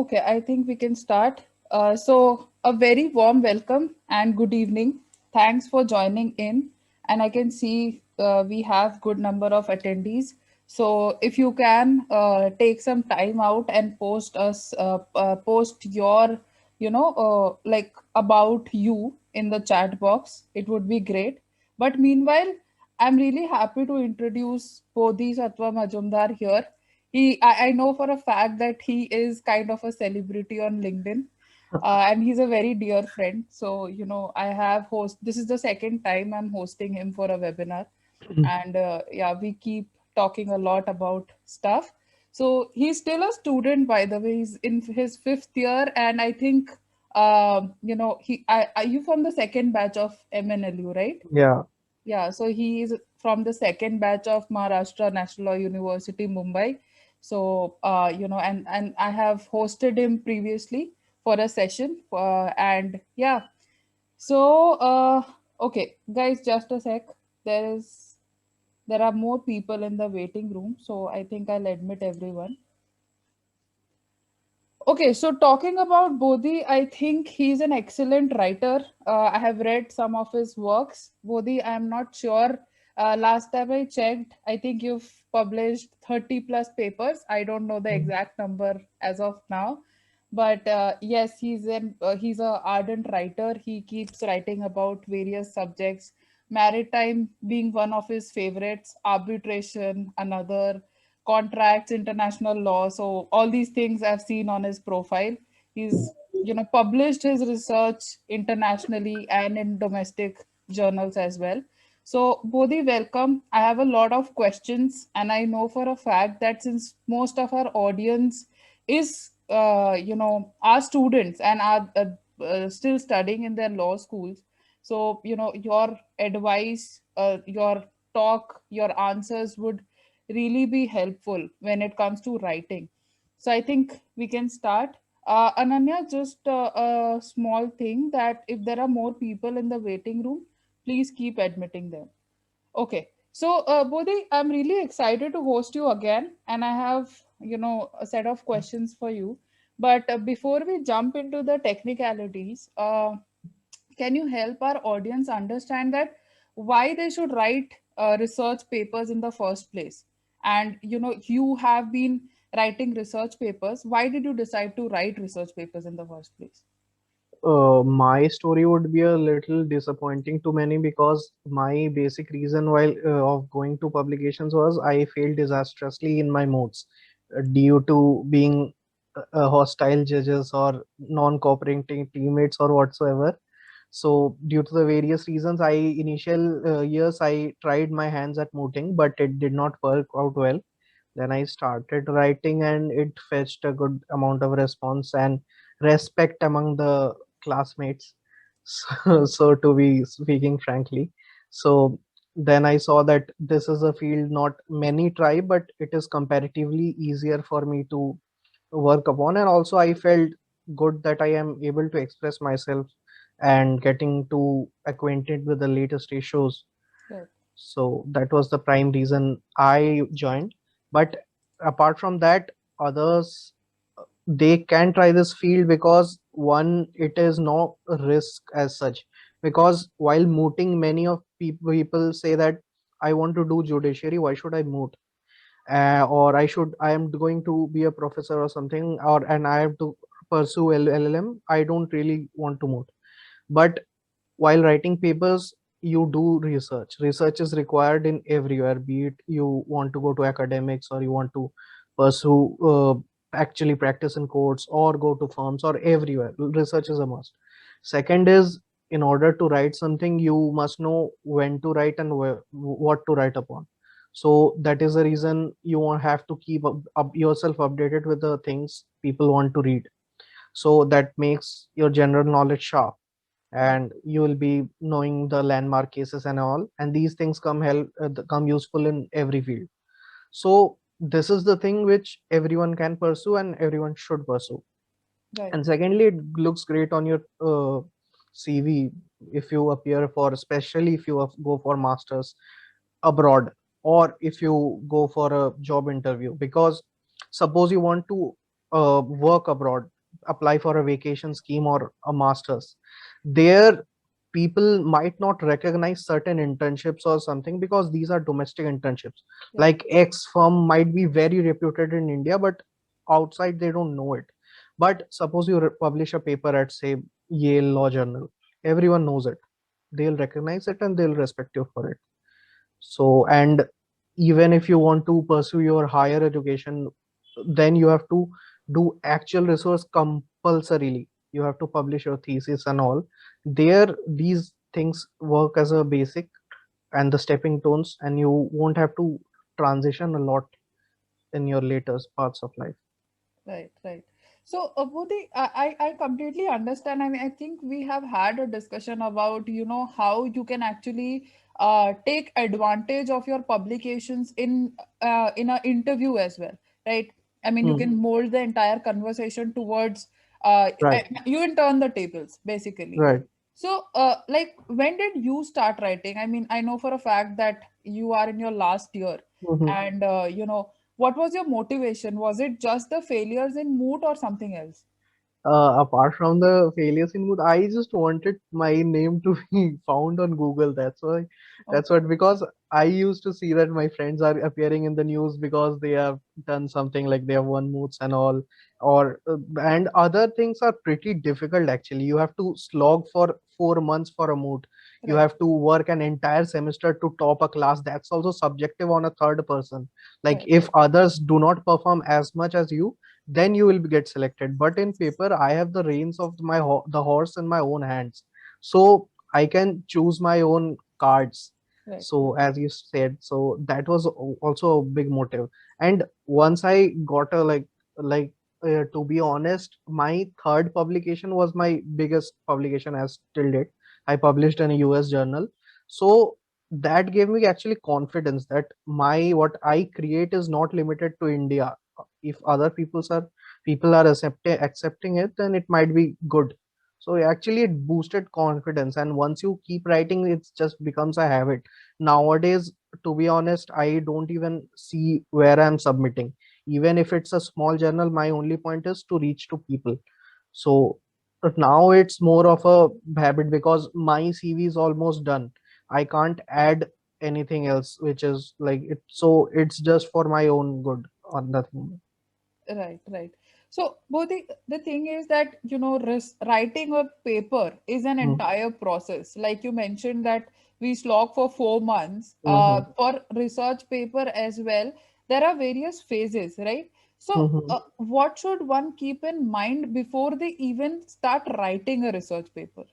Okay, I think we can start. So, a very warm welcome and good evening. Thanks for joining in. And I can see we have good number of attendees. So, if you can take some time out and post your, like about you in the chat box, it would be great. But meanwhile, I'm really happy to introduce Bodhisattwa Majumdar here. I know for a fact that he is kind of a celebrity on LinkedIn, and he's a very dear friend. So, this is the second time I'm hosting him for a webinar. And yeah, we keep talking a lot about stuff. So he's still a student, by the way. He's in his fifth year. And I think, are you from the second batch of MNLU, right? Yeah. Yeah, so he is from the second batch of Maharashtra National Law University, Mumbai. So, and I have hosted him previously for a session. And yeah, so, okay, guys, just a sec. There are more people in the waiting room, so I think I'll admit everyone. Okay, so talking about Bodhi, I think he's an excellent writer. I have read some of his works. Bodhi, I'm not sure. Last time I checked, I think you've published 30 plus papers. I don't know the Mm. exact number as of now, but yes, he's a ardent writer. He keeps writing about various subjects. Maritime being one of his favorites, arbitration another, contracts, international law. So all these things I've seen on his profile. He's published his research internationally and in domestic journals as well. So Bodhi, welcome. I have a lot of questions, and I know for a fact that since most of our audience is our students and are still studying in their law schools, so your advice, your talk, your answers would really be helpful when it comes to writing. So I think we can start. Ananya, just a small thing that if there are more people in the waiting room, please keep admitting them. Okay. So, Bodhi, I'm really excited to host you again, and I have, a set of questions for you. But before we jump into the technicalities, can you help our audience understand that why they should write research papers in the first place? And you have been writing research papers. Why did you decide to write research papers in the first place? My story would be a little disappointing to many because my basic reason while of going to publications was I failed disastrously in my modes due to being hostile judges or non-cooperating teammates or whatsoever. So due to the various reasons, I initial years I tried my hands at mooting, but it did not work out well. Then I started writing, and it fetched a good amount of response and respect among the classmates. So to be speaking frankly, so then I saw that this is a field not many try, but it is comparatively easier for me to work upon, and also I felt good that I am able to express myself and getting to acquainted with the latest issues. Right. So that was the prime reason I joined. But apart from that, others they can try this field because one, it is no risk as such. Because while mooting, many of people say that I want to do judiciary, why should I moot? Or I am going to be a professor or something, or and I have to pursue LLM. I don't really want to moot. But while writing papers, you do research is required in everywhere, be it you want to go to academics or you want to pursue actually practice in courts or go to firms, or everywhere research is a must. Second is, in order to write something, you must know when to write and what to write upon. So that is the reason you won't have to keep up yourself updated with the things people want to read, so that makes your general knowledge sharp, Right. and you will be knowing the landmark cases and all, and these things come useful in every field. So this is the thing which everyone can pursue and everyone should pursue. Right. And secondly, it looks great on your CV if you appear for, especially if you go for masters abroad, or if you go for a job interview, because suppose you want to work abroad, apply for a vacation scheme or a master's, there people might not recognize certain internships or something because these are domestic internships. Yeah. Like X firm might be very reputed in India, but outside they don't know it. But suppose you publish a paper at, say, Yale Law Journal, everyone knows it. They'll recognize it and they'll respect you for it. So, and even if you want to pursue your higher education, then you have to do actual research compulsorily. You have to publish your thesis and all. There, these things work as a basic and the stepping stones, and you won't have to transition a lot in your later parts of life. Right, right. So, Bodhi, I completely understand. I mean, I think we have had a discussion about, how you can actually take advantage of your publications in an interview as well, right? I mean, you Hmm. can mold the entire conversation towards Right, you can turn the tables basically. right. So, like, when did you start writing? I mean, I know for a fact that you are in your last year, Mhm. and what was your motivation? Was it just the failures in mood or something else? Apart from the failures in mood, I just wanted my name to be found on Google. That's why. That's Okay, what, because I used to see that my friends are appearing in the news because they have done something, like they have won moods and all, or and other things are pretty difficult actually. You have to slog for 4 months for a mood. You right, have to work an entire semester to top a class. That's also subjective on a third person. Like right, if others do not perform as much as you, then you will get selected. But in paper, I have the reins of the horse in my own hands, so I can choose my own cards. right, So as you said, so that was also a big motive. And once I got a to be honest, my third publication was my biggest publication as till date. I published in a US journal. So that gave me actually confidence that my what I create is not limited to India. If other people are accepting it, then it might be good. So actually it boosted confidence, and once you keep writing, it just becomes a habit. Nowadays, to be honest, I don't even see where I'm submitting. Even if it's a small journal, my only point is to reach to people. So but now it's more of a habit because my CV is almost done. I can't add anything else which is like it, so it's just for my own good on that moment. right, right. So, both the thing is that writing a paper is an Mhm. entire process. Like you mentioned that we slog for 4 months. Mhm. For research paper as well, there are various phases, right? So, Mhm. what should one keep in mind before they even start writing a research paper?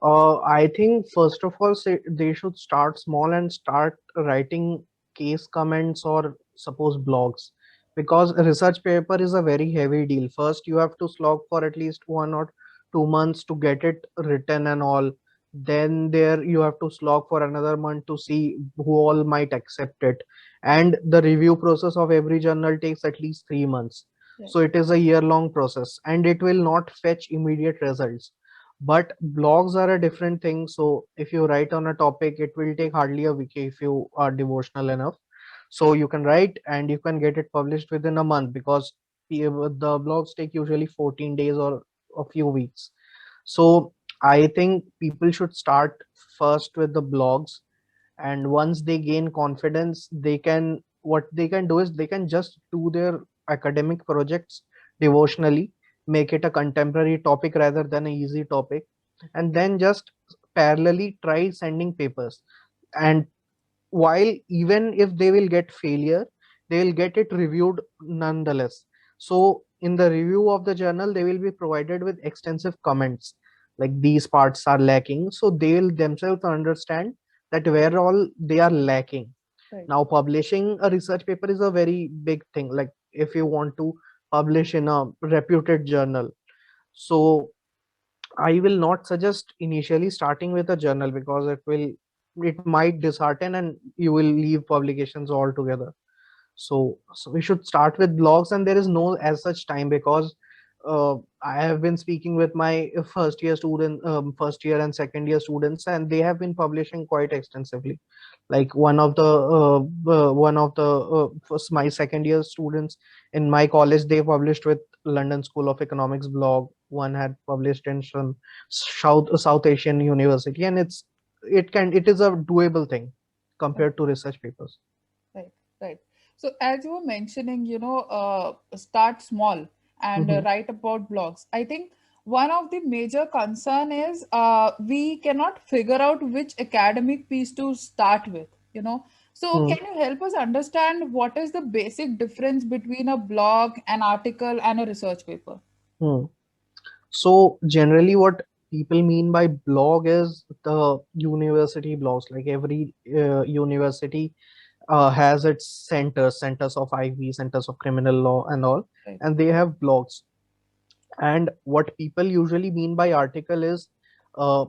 I think first of all, say they should start small and start writing case comments or suppose blogs, because a research paper is a very heavy deal. First, you have to slog for at least 1 or 2 months to get it written and all. Then there you have to slog for another month to see who all might accept it, and the review process of every journal takes at least 3 months. Right, So it is a year-long process, and it will not fetch immediate results. But blogs are a different thing. So if you write on a topic, it will take hardly a week if you are devotional enough. So you can write and you can get it published within a month, because the blogs take usually 14 days or a few weeks. So I think people should start first with the blogs, and once they gain confidence, what they can do is they can just do their academic projects devotionally, make it a contemporary topic rather than an easy topic, and then just parallelly try sending papers. And while even if they will get failure, they will get it reviewed nonetheless. So in the review of the journal, they will be provided with extensive comments like these parts are lacking, so they will themselves understand that where all they are lacking. right, Now publishing a research paper is a very big thing. Like if you want to publish in a reputed journal, so I will not suggest initially starting with a journal, because it might dishearten and you will leave publications altogether. So we should start with blogs, and there is no as such time, because I have been speaking with my first year and second year students, and they have been publishing quite extensively. Like one of the my second year students in my college, they published with London School of Economics blog, one had published in some South Asian university, and it is a doable thing Right. compared to research papers. Right, right. So as you were mentioning, start small and Hmm. write about blogs. I think one of the major concern is we cannot figure out which academic piece to start with. So Hmm. can you help us understand what is the basic difference between a blog, an article, and a research paper? Hmm. So generally, what people mean by blog is the university blogs. Like every university has its centers of IV, centers of criminal law, and all, Right, and they have blogs. And what people usually mean by article is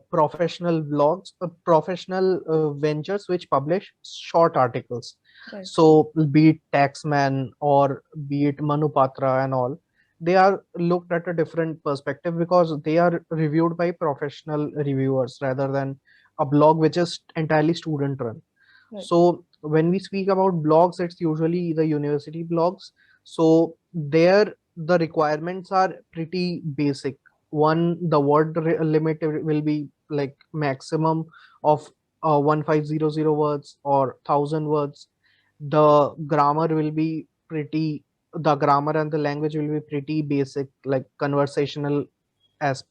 professional blogs, professional ventures which publish short articles. right, So be it Taxman or be it Manupatra and all, they are looked at a different perspective because they are reviewed by professional reviewers rather than a blog which is entirely student run. right, So when we speak about blogs, it's usually the university blogs. So there the requirements are pretty basic. One, the limit will be like maximum of 1500 words or 1000 words. The grammar and the language will be pretty basic, like conversational as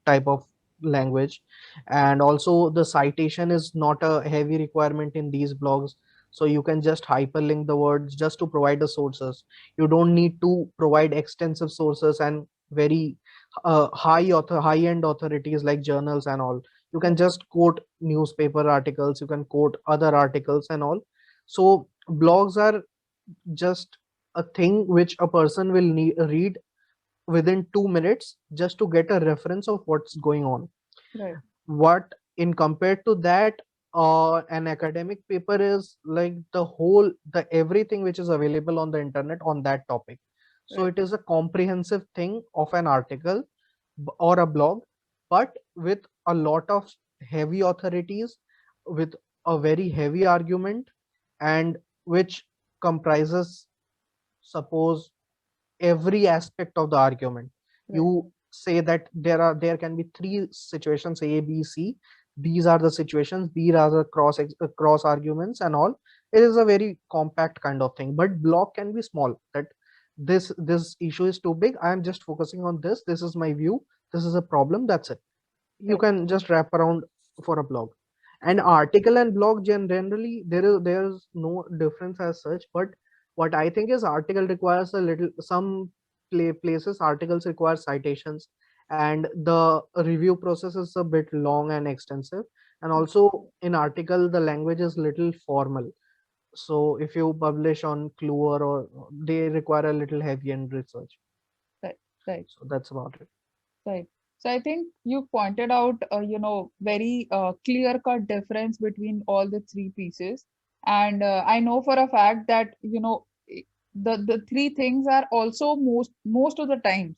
type of language. And also the citation is not a heavy requirement in these blogs, so you can just hyperlink the words just to provide the sources. You don't need to provide extensive sources and very high end authorities like journals and all. You can right, just quote newspaper articles, you can quote other articles and all. So blogs are just a thing which a person will read within 2 minutes just to get a reference of what's going on. right, What in compared to that, an academic paper is like the everything which is available on the internet on that topic. So right, it is a comprehensive thing of an article or a blog, but with a lot of heavy authorities, with a very heavy argument, and which comprises, suppose, every aspect of the argument. right, You say that there can be three situations, A, B, C. These are the situations, these are the cross arguments and all. It is a very compact kind of thing, but block can be small, that this issue is too big, I am just focusing on this is my view, this is a problem, that's it. You right, can just wrap around for a blog. And article and blog, generally there's no difference as such, but what I think is article requires a little, some places articles require citations, and the review process is a bit long and extensive. And also in article the language is little formal, so if you publish on Kluwer, or they require a little heavy end research. right, right. So that's about it. Right. So I think you pointed out, very clear-cut difference between all the three pieces, and I know for a fact that the three things are also most of the times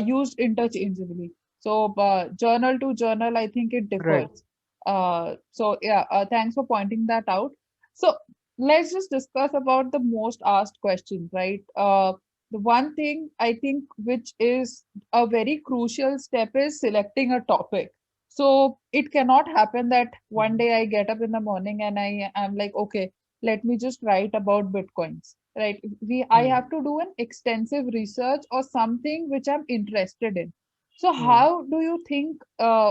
used interchangeably. So journal to journal, I think it Right. differs. So yeah, thanks for pointing that out. So let's just discuss about the most asked questions, right? The one thing I think which is a very crucial step is selecting a topic. So it cannot happen that one Mhm. day I get up in the morning and I am like, okay, let me just write about bitcoins, right? I Hmm. have to do an extensive research or something which I'm interested in. So Hmm. how do you think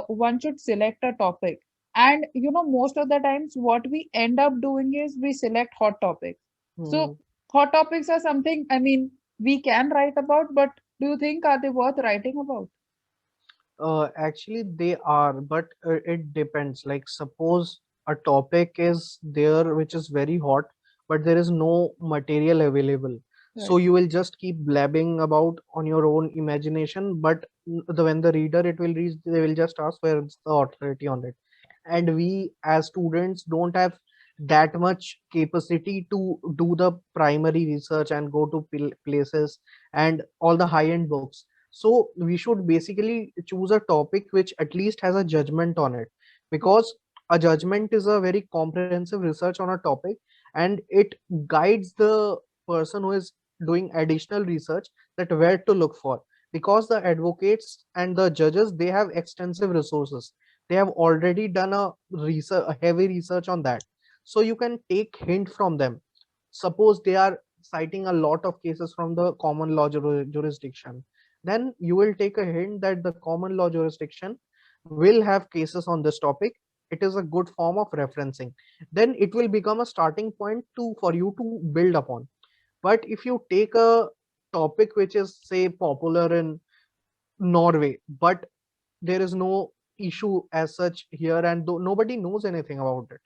one should select a topic? And most of the times what we end up doing is we select hot topics. Hmm. So hot topics are something, I mean, we can write about, but do you think are they worth writing about? Actually, they are, but it depends. Like, suppose a topic is there which is very hot, but there is no material available. So Right, you will just keep blabbing about on your own imagination. But when the reader it will reach, they will just ask where is the authority on it. And we as students don't have that much capacity to do the primary research and go to places and all the high end books. So we should basically choose a topic which at least has a judgment on it, because a judgment is a very comprehensive research on a topic, and it guides the person who is doing additional research that where to look for, because the advocates and the judges, they have extensive resources. They have already done a heavy research on that. So you can take hint from them. Suppose they are citing a lot of cases from the common law jurisdiction, then you will take a hint that the common law jurisdiction will have cases on this topic. It is a good form of referencing. Then it will become a starting point to for you to build upon. But if you take a topic which is say popular in Norway, but there is no issue as such here, and nobody knows anything about it,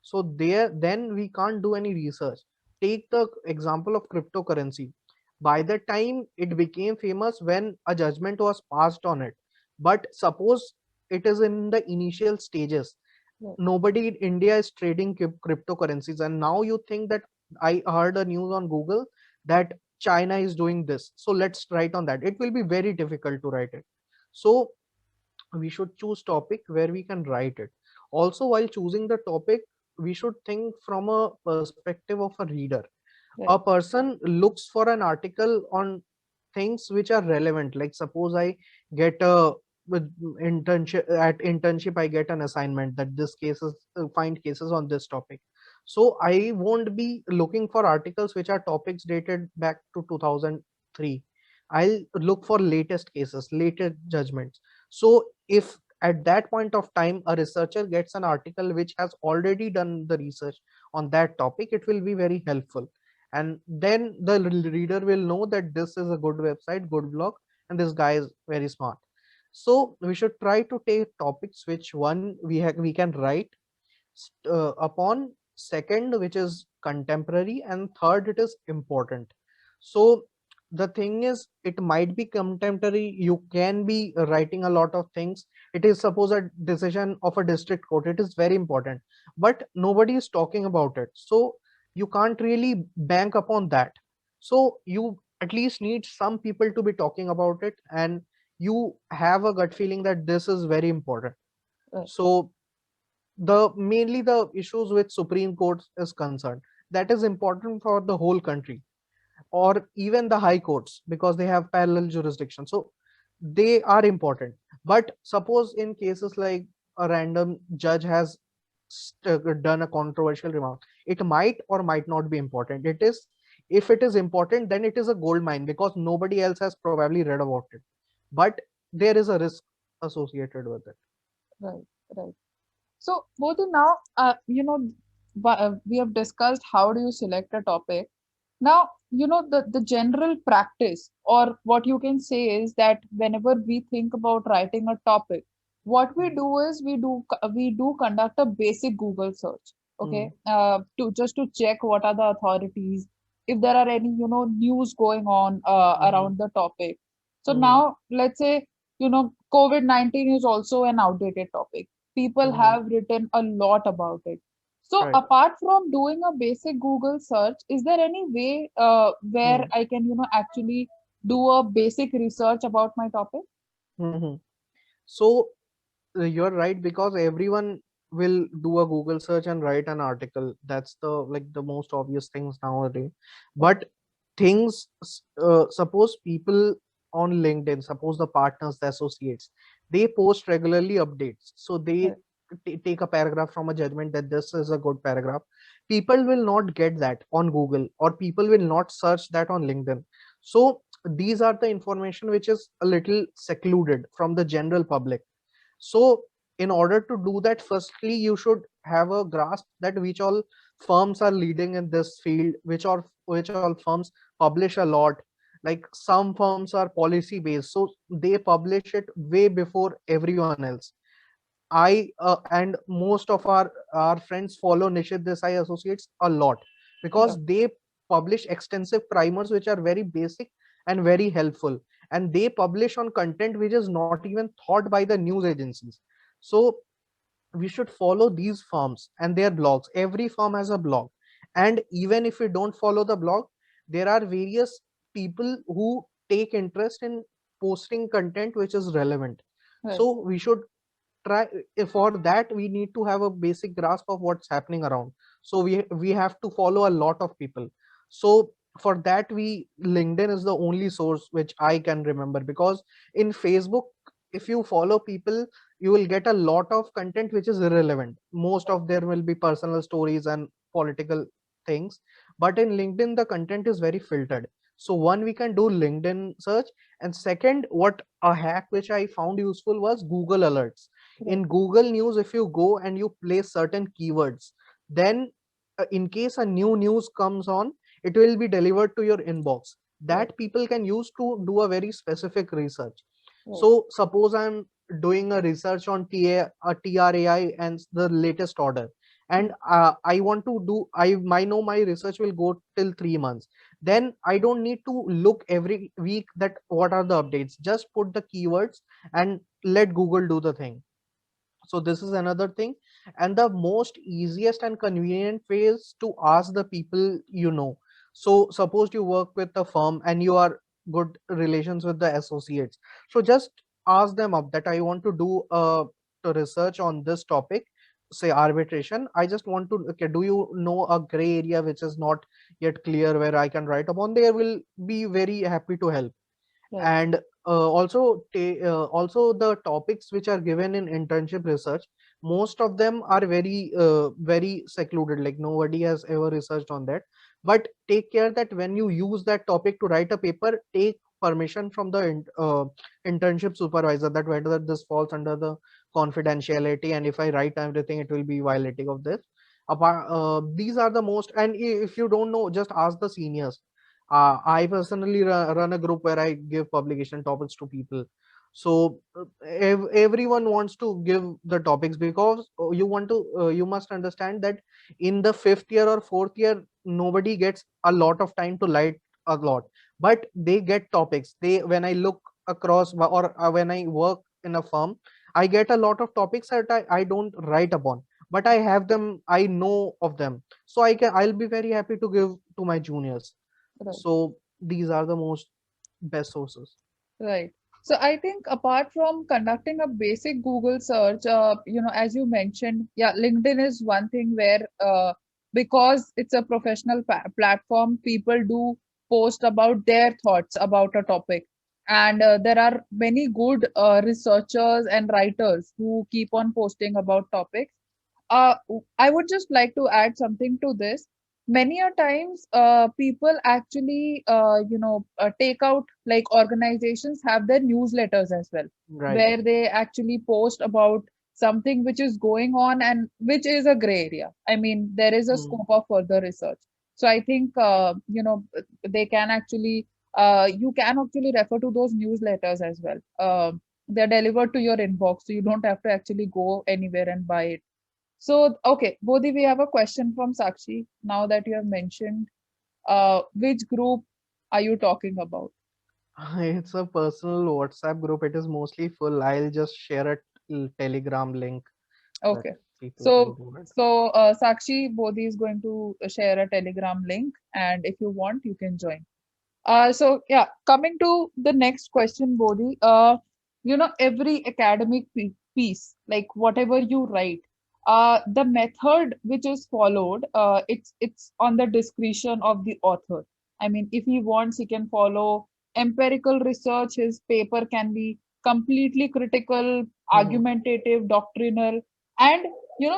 so there then we can't do any research. Take the example of cryptocurrency. By the time it became famous when a judgment was passed on it, but suppose it is in the initial stages, Right. nobody in India is trading cryptocurrencies, and now you think that I heard a news on Google that China is doing this, so let's write on that. It will be very difficult to write it. So we should choose topic where we can write it. Also, while choosing the topic, we should think from a perspective of a reader. A Right. person looks for an article on things which are relevant. Like suppose I get a with internship I get an assignment that this cases find cases on this topic. So I won't be looking for articles which are topics dated back to 2003. I'll look for latest cases, latest judgments. So if at that point of time a researcher gets an article which has already done the research on that topic, it will be very helpful, and then the reader will know that this is a good website, good blog, and this guy is very smart. So we should try to take topics which one we can write upon, second which is contemporary, and third it is important. So the thing is, it might be contemporary, you can be writing a lot of things. It is suppose a decision of a district court, it is very important, but nobody is talking about it, so you can't really bank upon that. So you at least need some people to be talking about it, and you have a gut feeling that this is very important. Right. So the mainly the issues with Supreme Court is concerned, that is important for the whole country, or even the high courts, because they have parallel jurisdiction, so they are important. But suppose in cases like a random judge has done a controversial remark, it might or might not be important. It is, if it is important, then it is a gold mine because nobody else has probably read about it, but there is a risk associated with it. Right. Right. So, Bodhi, now, we have discussed how do you select a topic. Now, the general practice, or what you can say is that whenever we think about writing a topic, what we do is we do conduct a basic Google search, okay, Hmm. to just to check what are the authorities, if there are any news going on Hmm. around the topic. So Hmm. now, let's say COVID-19 is also an outdated topic. People Hmm. have written a lot about it. So Right. apart from doing a basic Google search, is there any way where Hmm. I can, actually do a basic research about my topic? Hmm. So you're right, because everyone will do a Google search and write an article. That's the like the most obvious things nowadays. Right, But suppose people on LinkedIn, suppose the partners, the associates, they post regularly updates, so they right, take a paragraph from a judgment that this is a good paragraph. People will not get that on Google, or people will not search that on LinkedIn. So these are the information which is a little secluded from the general public. So in order to do that, firstly you should have a grasp that which all firms are leading in this field, which all firms publish a lot. Like some firms are policy based, so they publish it way before everyone else. And most of our friends follow Nishid Desai Associates a lot, right, because they publish extensive primers which are very basic and very helpful, and they publish on content which is not even thought by the news agencies. So we should follow these firms and their blogs. Every firm has a blog, and even if we don't follow the blog, there are various people who take interest in posting content which is relevant. right, So we should try, for that we need to have a basic grasp of what's happening around. So we have to follow a lot of people. So For that, we LinkedIn is the only source which I can remember, because in Facebook, if you follow people, you will get a lot of content which is irrelevant. Most of there will be personal stories and political things, but in LinkedIn the content is very filtered. So one, we can do LinkedIn search. And second, what a hack which I found useful was Google alerts. Right. In Google News, if you go and you place certain keywords, then in case a new news comes on, it will be delivered to your inbox, Right. that people can use to do a very specific research. Right. So suppose I'm doing a research on TRAI and the latest order, and I want to do, I know my research will go till 3 months. Then I don't need to look every week that what are the updates. Just put the keywords and let Google do the thing. So this is another thing. And the most easiest and convenient way is to ask the people you know. So suppose you work with a firm and you are good relations with the associates, so just ask them up that I want to do to research on this topic, say arbitration. I just want to, okay, do you know a gray area which is not yet clear where I can write upon? They will be very happy to help. Right. And also the topics which are given in internship research, most of them are very secluded, like nobody has ever researched on that. But take care that when you use that topic to write a paper, take permission from the internship supervisor, that whether this falls under the confidentiality, and if I write everything it will be violating of this. These are the most. And if you don't know, just ask the seniors. I personally run a group where I give publication topics to people. So everyone wants to give the topics, because you must understand that in the fifth year or fourth year, nobody gets a lot of time to write a lot, but they get topics. They, when I look across, or when I work in a firm, I get a lot of topics that I don't write upon, but I have them, I know of them, so I'll be very happy to give to my juniors. Right. So these are the most best sources. Right. So I think apart from conducting a basic Google search, as you mentioned, yeah, LinkedIn is one thing where, because it's a professional platform, people do post about their thoughts about a topic. And there are many good researchers and writers who keep on posting about topics. I would just like to add something to this. Many a times, people actually, take out, like organizations have their newsletters as well, Right. where they actually post about something which is going on and which is a gray area. I mean, there is a Mm. scope of further research. So I think, they can actually, you can actually refer to those newsletters as well. They're delivered to your inbox, so you don't have to actually go anywhere and buy it. So, okay, Bodhi, we have a question from Sakshi. Now that you have mentioned, which group are you talking about? It's a personal WhatsApp group. It is mostly full. I'll just share a Telegram link that Okay. people can So, do it. Sakshi, Bodhi is going to share a Telegram link, and if you want, you can join. So yeah, coming to the next question, Bodhi, every academic piece, like whatever you write, the method which is followed, it's on the discretion of the author. I mean, if he wants, he can follow empirical research. His paper can be completely critical, Mhm. argumentative, doctrinal, and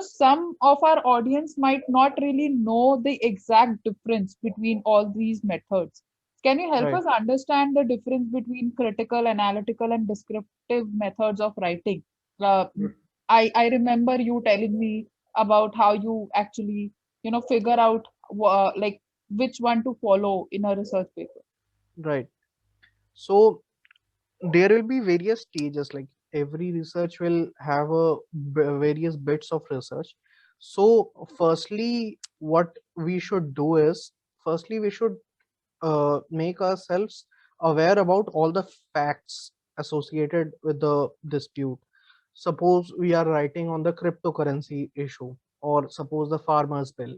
some of our audience might not really know the exact difference between all these methods. Can you help Right. us understand the difference between critical, analytical, and descriptive methods of writing? Uh, I remember you telling me about how you actually, figure out like which one to follow in a research paper. Right. So there will be various stages. Like every research will have various bits of research. So firstly, what we should do is, firstly we should make ourselves aware about all the facts associated with the dispute. Suppose we are writing on the cryptocurrency issue, or suppose the farmers bill.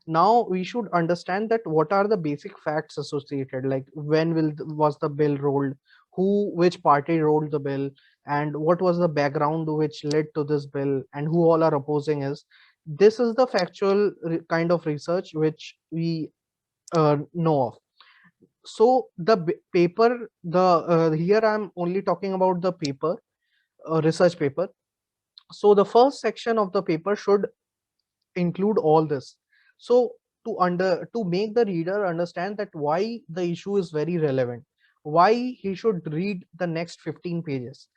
Now we should understand that what are the basic facts associated, like when was the bill rolled, which party rolled the bill, and what was the background which led to this bill, and who all are opposing is. This is the factual kind of research which we know of. So the paper, the here I'm only talking about the paper, research paper. So the first section of the paper should include all this. So to make the reader understand that why the issue is very relevant, why he should read the next 15 pages.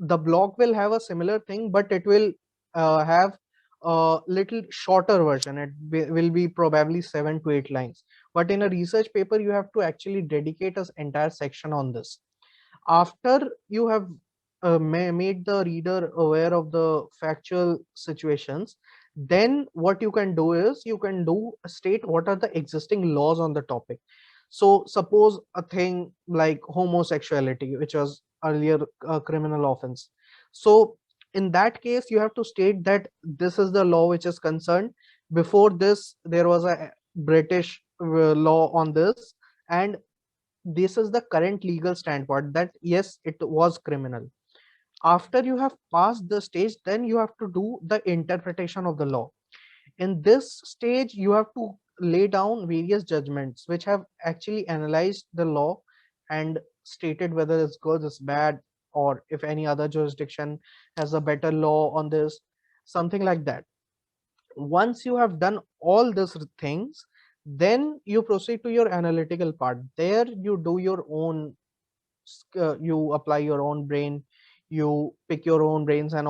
The blog will have a similar thing, but it will have a little shorter version. It will be probably 7 to 8 lines, but in a research paper you have to actually dedicate an entire section on this. After you have made the reader aware of the factual situations, then what you can do is you can do state what are the existing laws on the topic. So suppose a thing like homosexuality, which was earlier a criminal offense. So in that case you have to state that this is the law which is concerned. Before this there was a British law on this, and this is the current legal standpoint that yes, it was criminal. After you have passed the stage, then you have to do the interpretation of the law. In this stage you have to lay down various judgments which have actually analyzed the law and stated whether it's good, it's bad, or if any other jurisdiction has a better law on this, something like that. Once you have done all these things, then you proceed to your analytical part. There you do your own, you apply your own brain, you pick your own brains and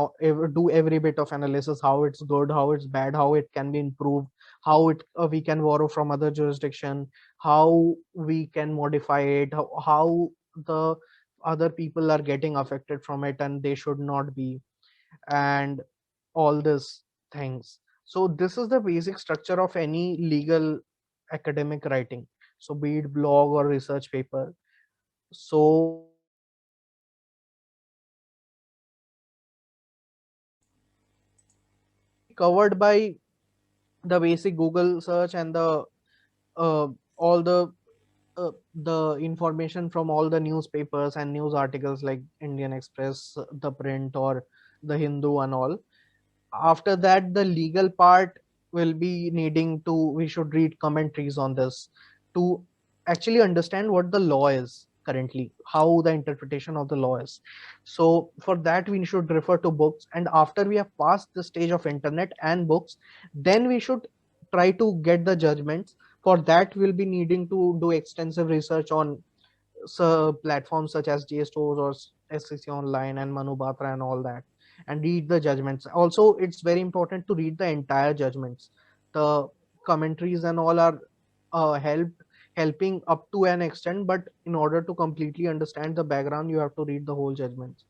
do every bit of analysis, how it's good, how it's bad, how it can be improved, how it we can borrow from other jurisdiction, how we can modify it, how the other people are getting affected from it and they should not be, and all these things. So this is the basic structure of any legal academic writing, so be it blog or research paper. So covered by the basic Google search and the all the information from all the newspapers and news articles like Indian Express, the print, or the Hindu and all. After that the legal part will be needing to, we should read commentaries on this to actually understand what the law is currently, how the interpretation of the law is. So for that we should refer to books, and after we have passed the stage of internet and books, then we should try to get the judgments. For that we'll be needing to do extensive research on platforms such as JSTORs or SCC Online and Manu Batra and all that, and read the judgments. Also, it's very important to read the entire judgments. The commentaries and all are helping up to an extent, but in order to completely understand the background, you have to read the whole judgments.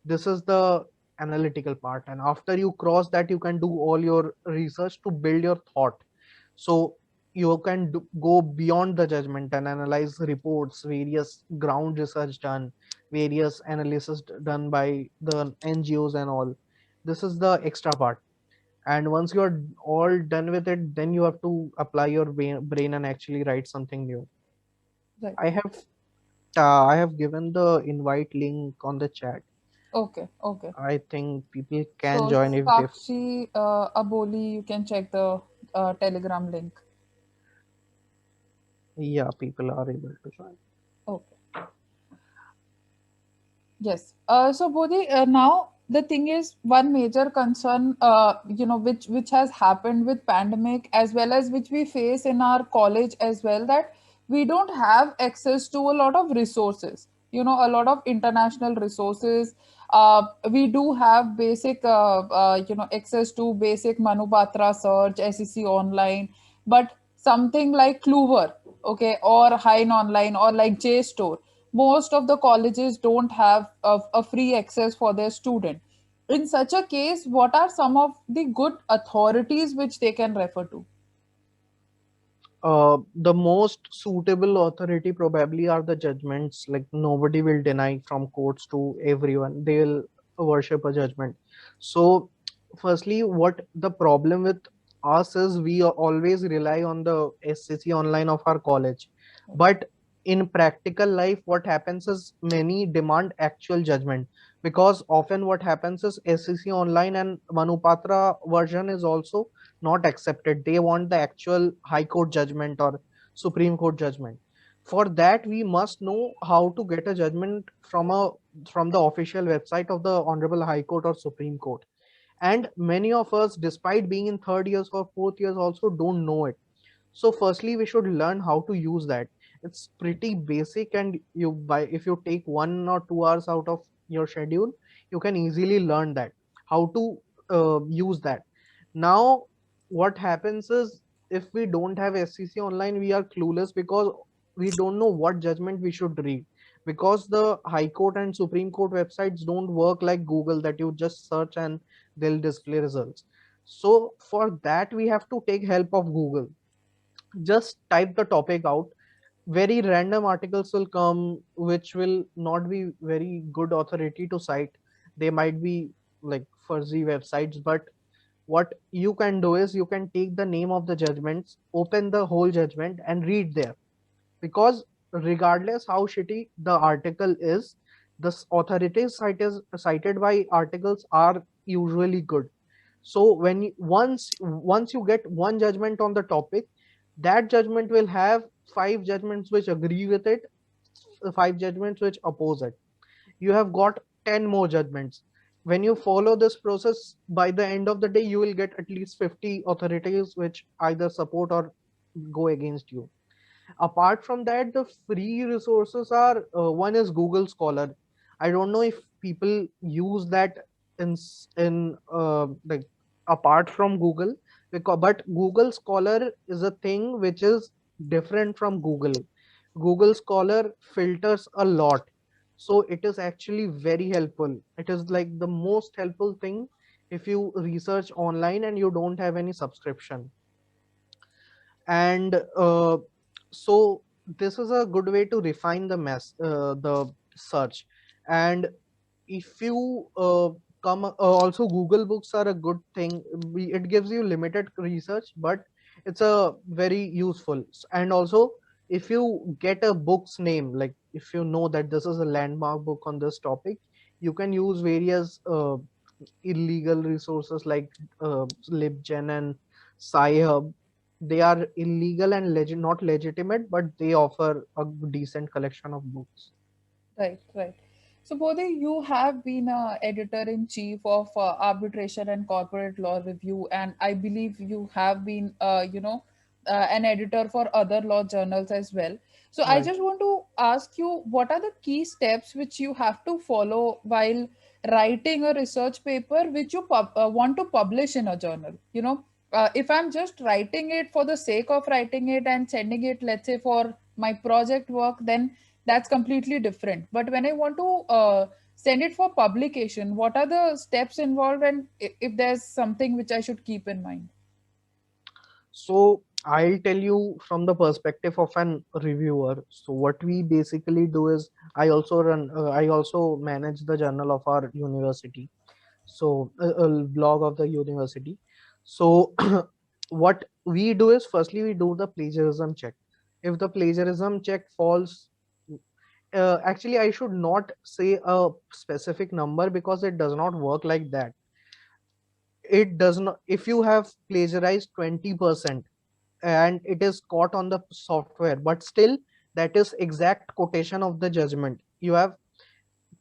This is the analytical part, and after you cross that, you can do all your research to build your thought. So you can go beyond the judgment and analyze reports, various ground research done, various analysis done by the NGOs and all. This is the extra part. And once you're all done with it, then you have to apply your brain and actually write something new. Right. I have given the invite link on the chat. Okay, okay. I think people can So, join if they. Sakshi, Aboli, you can check the Telegram link. Yeah, people are able to join. Okay. Yes. So Bodhi, now the thing is one major concern, which has happened with pandemic as well as which we face in our college as well, that we don't have access to a lot of resources. A lot of international resources. We do have basic, access to basic Manupatra search, SEC online, but something like Clover, okay, or Hine online or like JSTOR, most of the colleges don't have a free access for their student. In such a case, what are some of the good authorities which they can refer to? The most suitable authority probably are the judgments. Like nobody will deny from courts to everyone. They'll worship a judgment. So, firstly, what the problem with us is we always rely on the SCC online of our college. But in practical life, what happens is many demand actual judgment, because often what happens is SCC online and Manupatra version is also not accepted. They want the actual high court judgment or Supreme Court judgment. For that, we must know how to get a judgment from the official website of the Honorable High Court or Supreme Court. And many of us, despite being in third years or fourth years, also don't know it. So firstly, we should learn how to use that. It's pretty basic, and you by if you take 1 or 2 hours out of your schedule, you can easily learn that how to use that. Now, what happens is, if we don't have SCC online, we are clueless because we don't know what judgment we should read, because the High Court and Supreme Court websites don't work like Google, that you just search and they'll display results. So for that, we have to take help of Google. Just type the topic out. Very random articles will come which will not be very good authority to cite. They might be like fuzzy websites, but what you can do is you can take the name of the judgments, open the whole judgment and read there. Because regardless how shitty the article is, the authorities cited by articles are usually good. So once you get one judgment on the topic, that judgment will have five judgments which agree with it, five judgments which oppose it. You have got 10 more judgments. When you follow this process, by the end of the day you will get at least 50 authorities which either support or go against you. Apart from that, the free resources are, one is Google Scholar. I don't know if people use that in like apart from Google, because but Google Scholar is a thing which is different from Google. Google Scholar filters a lot, so it is actually very helpful. It is like the most helpful thing if you research online and you don't have any subscription. And so this is a good way to refine the search. And if you come also, Google books are a good thing. It gives you limited research, but it's a very useful. And also, if you get a book's name, like if you know that this is a landmark book on this topic, you can use various illegal resources like libgen and sci-hub. They are illegal and not legitimate, but they offer a decent collection of books. Right, right. So, Bodhi, you have been a editor-in-chief of Arbitration and Corporate Law Review, and I believe you have been, an editor for other law journals as well. So, I Right. just want to ask you, what are the key steps which you have to follow while writing a research paper which you want to publish in a journal? If I'm just writing it for the sake of writing it and sending it, let's say, for my project work, then that's completely different. But when I want to send it for publication, what are the steps involved, and if there's something which I should keep in mind? So I'll tell you from the perspective of an reviewer. So what we basically do is, I also manage the journal of our university. So a blog of the university. So what we do is, firstly we do the plagiarism check. If the plagiarism check falls, actually I should not say a specific number because it does not work like that. It does not. If you have plagiarized 20% and it is caught on the software, but still that is exact quotation of the judgment, you have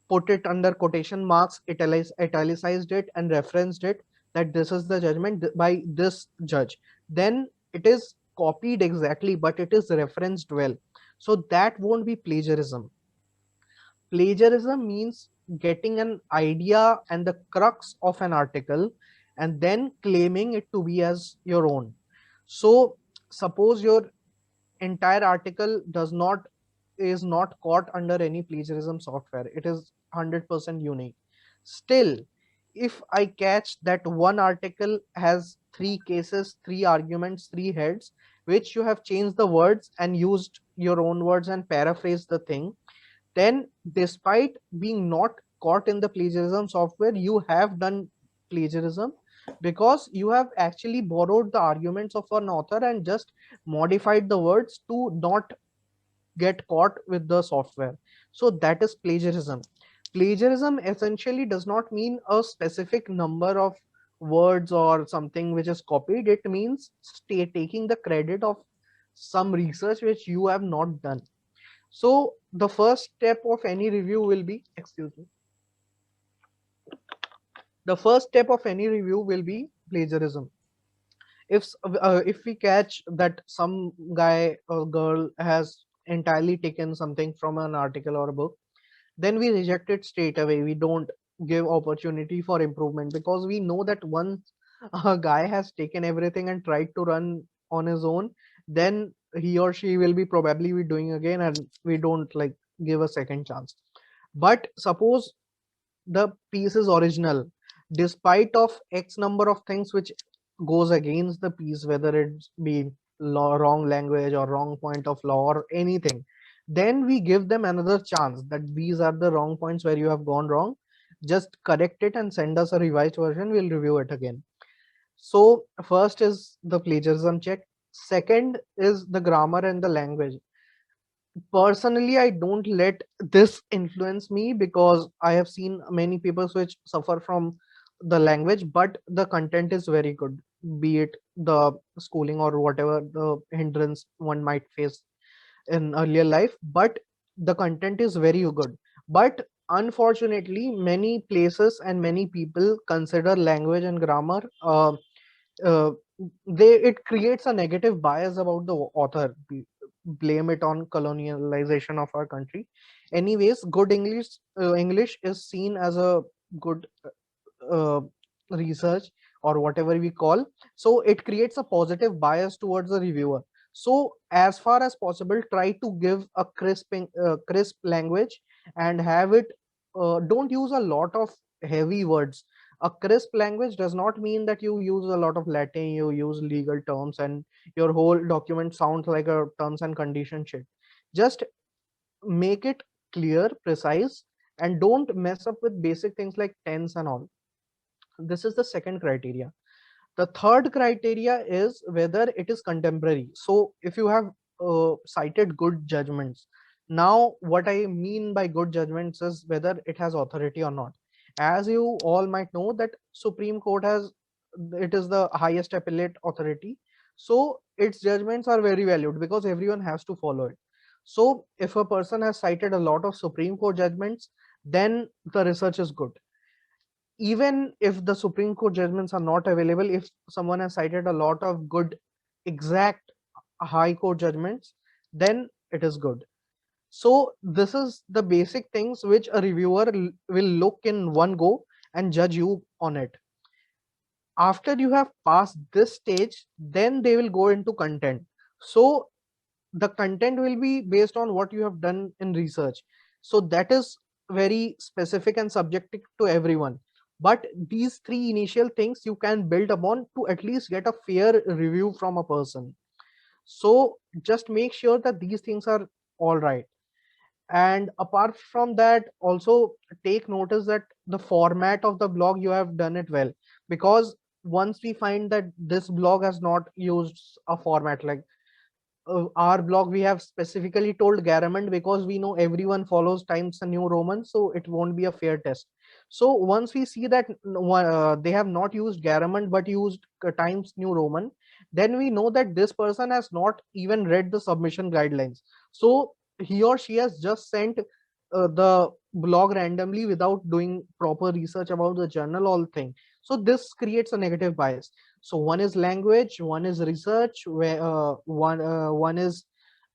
put it under quotation marks, italicized it and referenced it, that this is the judgment by this judge, then it is copied exactly, but it is referenced well. So that won't be plagiarism. Plagiarism means getting an idea and the crux of an article and then claiming it to be as your own. So suppose your entire article is not caught under any plagiarism software, it is 100% unique. Still, if I catch that one article has three cases, three arguments, three heads, which you have changed the words and used your own words and paraphrased the thing, then despite being not caught in the plagiarism software, you have done plagiarism, because you have actually borrowed the arguments of an author and just modified the words to not get caught with the software. So that is plagiarism. Plagiarism essentially does not mean a specific number of words or something which is copied. It means taking the credit of some research which you have not done. So the first step of any review will be, excuse me, the first step of any review will be plagiarism. If we catch that some guy or girl has entirely taken something from an article or a book, then we reject it straight away. We don't give opportunity for improvement, because we know that once a guy has taken everything and tried to run on his own, then he or she will be probably be doing again, and we don't like give a second chance. But suppose the piece is original, despite of x number of things which goes against the piece, whether it's be law, wrong language or wrong point of law or anything, then we give them another chance that these are the wrong points where you have gone wrong, just correct it and send us a revised version, we'll review it again. So first is the plagiarism check, second is the grammar and the language. Personally, I don't let this influence me, because I have seen many people which suffer from the language, but the content is very good, be it the schooling or whatever the hindrance one might face in earlier life, but the content is very good. But unfortunately, many places and many people consider language and grammar, uh, it creates a negative bias about the author. Blame it on colonialization of our country. Anyways, good English is seen as a good uh, research or whatever we call. So it creates a positive bias towards the reviewer. So as far as possible, try to give a crisp language and have it. Don't use a lot of heavy words. A crisp language does not mean that you use a lot of Latin, you use legal terms, and your whole document sounds like a terms and condition shit. Just make it clear, precise, and don't mess up with basic things like tense and all. This is the second criteria. The third criteria is whether it is contemporary. So if you have cited good judgments, now what I mean by good judgments is whether it has authority or not. As you all might know that Supreme Court has, it is the highest appellate authority, so its judgments are very valued because everyone has to follow it. So if a person has cited a lot of Supreme Court judgments, then the research is good. Even if the Supreme Court judgments are not available, if someone has cited a lot of good, exact High Court judgments, then it is good. So this is the basic things which a reviewer will look in one go and judge you on it. After you have passed this stage, then they will go into content. So the content will be based on what you have done in research, so that is very specific and subjective to everyone. But these three initial things you can build upon to at least get a fair review from a person. So just make sure that these things are all right. And apart from that, also take notice that the format of the blog, you have done it well. Because once we find that this blog has not used a format like our blog, we have specifically told Garamond because we know everyone follows Times New Roman, so it won't be a fair test. So once we see that they have not used Garamond but used Times New Roman, then we know that this person has not even read the submission guidelines. So he or she has just sent the blog randomly without doing proper research about the journal, all thing. So this creates a negative bias. So one is language, one is research, where one is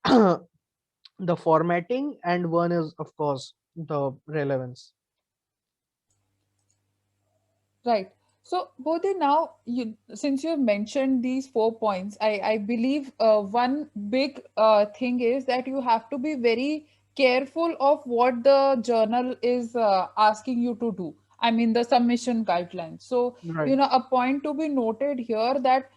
the formatting, and one is of course the relevance. Right. So, Bodhi, now you since you have mentioned these 4 points, I believe one big thing is that you have to be very careful of what the journal is asking you to do. I mean, the submission guidelines. So, Right, a point to be noted here that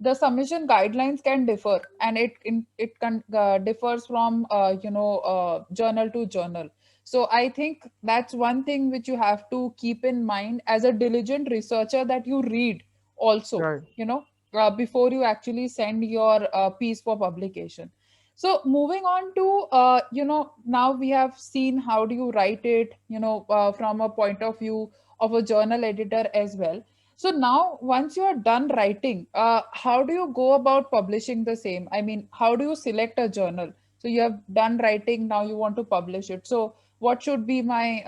the submission guidelines can differ, and it can differs from journal to journal. So I think that's one thing which you have to keep in mind as a diligent researcher, that you read also, right. before you actually send your piece for publication. So moving on to now we have seen how do you write it, from a point of view of a journal editor as well. So now, once you are done writing, how do you go about publishing the same? I mean, how do you select a journal? So you have done writing, now you want to publish it. So what should be my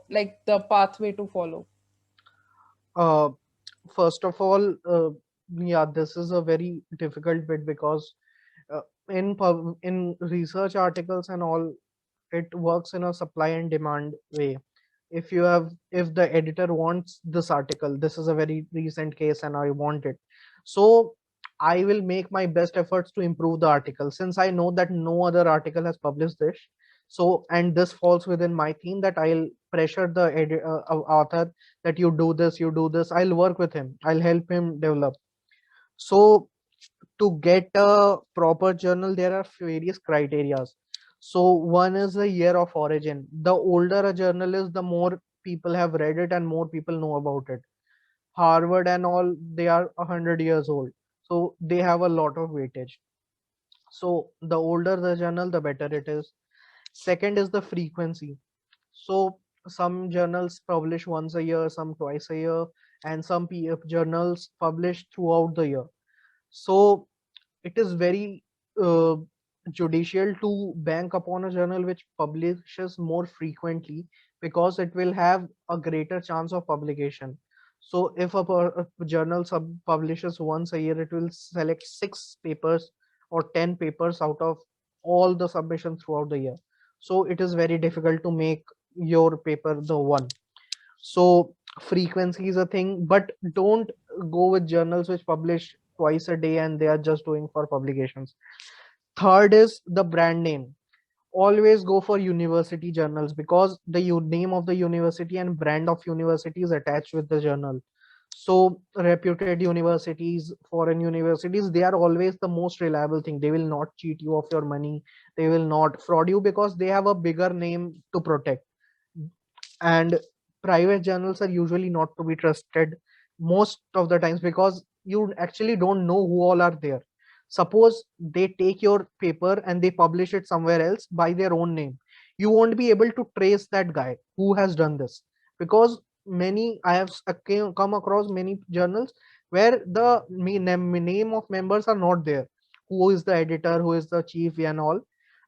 like the pathway to follow? uh, First of all, yeah, this is a very difficult bit because in research articles and all, it works in a supply and demand way. If the editor wants this article, this is a very recent case and I want it, so I will make my best efforts to improve the article since I know that no other article has published this. So, and this falls within my theme, that I'll pressure the author that you do this, I'll work with him, I'll help him develop. So to get a proper journal, there are various criterias. So one is the year of origin. The older a journal is, the more people have read it and more people know about it. Harvard and all, they are 100 years old, so they have a lot of weightage. So the older the journal, the better it is. Second is the frequency. So some journals publish once a year, some twice a year, and some journals publish throughout the year. So it is very uh, judicial to bank upon a journal which publishes more frequently, because it will have a greater chance of publication. So if a journal publishes once a year, it will select 6 papers or 10 papers out of all the submissions throughout the year. So it is very difficult to make your paper the one. So frequency is a thing, but don't go with journals which publish twice a day and they are just doing for publications. Third is the brand name. Always go for university journals because the name of the university and brand of university is attached with the journal. So reputed universities, foreign universities, they are always the most reliable thing. They will not cheat you of your money, they will not fraud you because they have a bigger name to protect. And private journals are usually not to be trusted most of the times because you actually don't know who all are there. Suppose they take your paper and they publish it somewhere else by their own name, you won't be able to trace that guy who has done this, because many I have come across many journals where the name of members are not there, who is the editor, who is the chief, and all.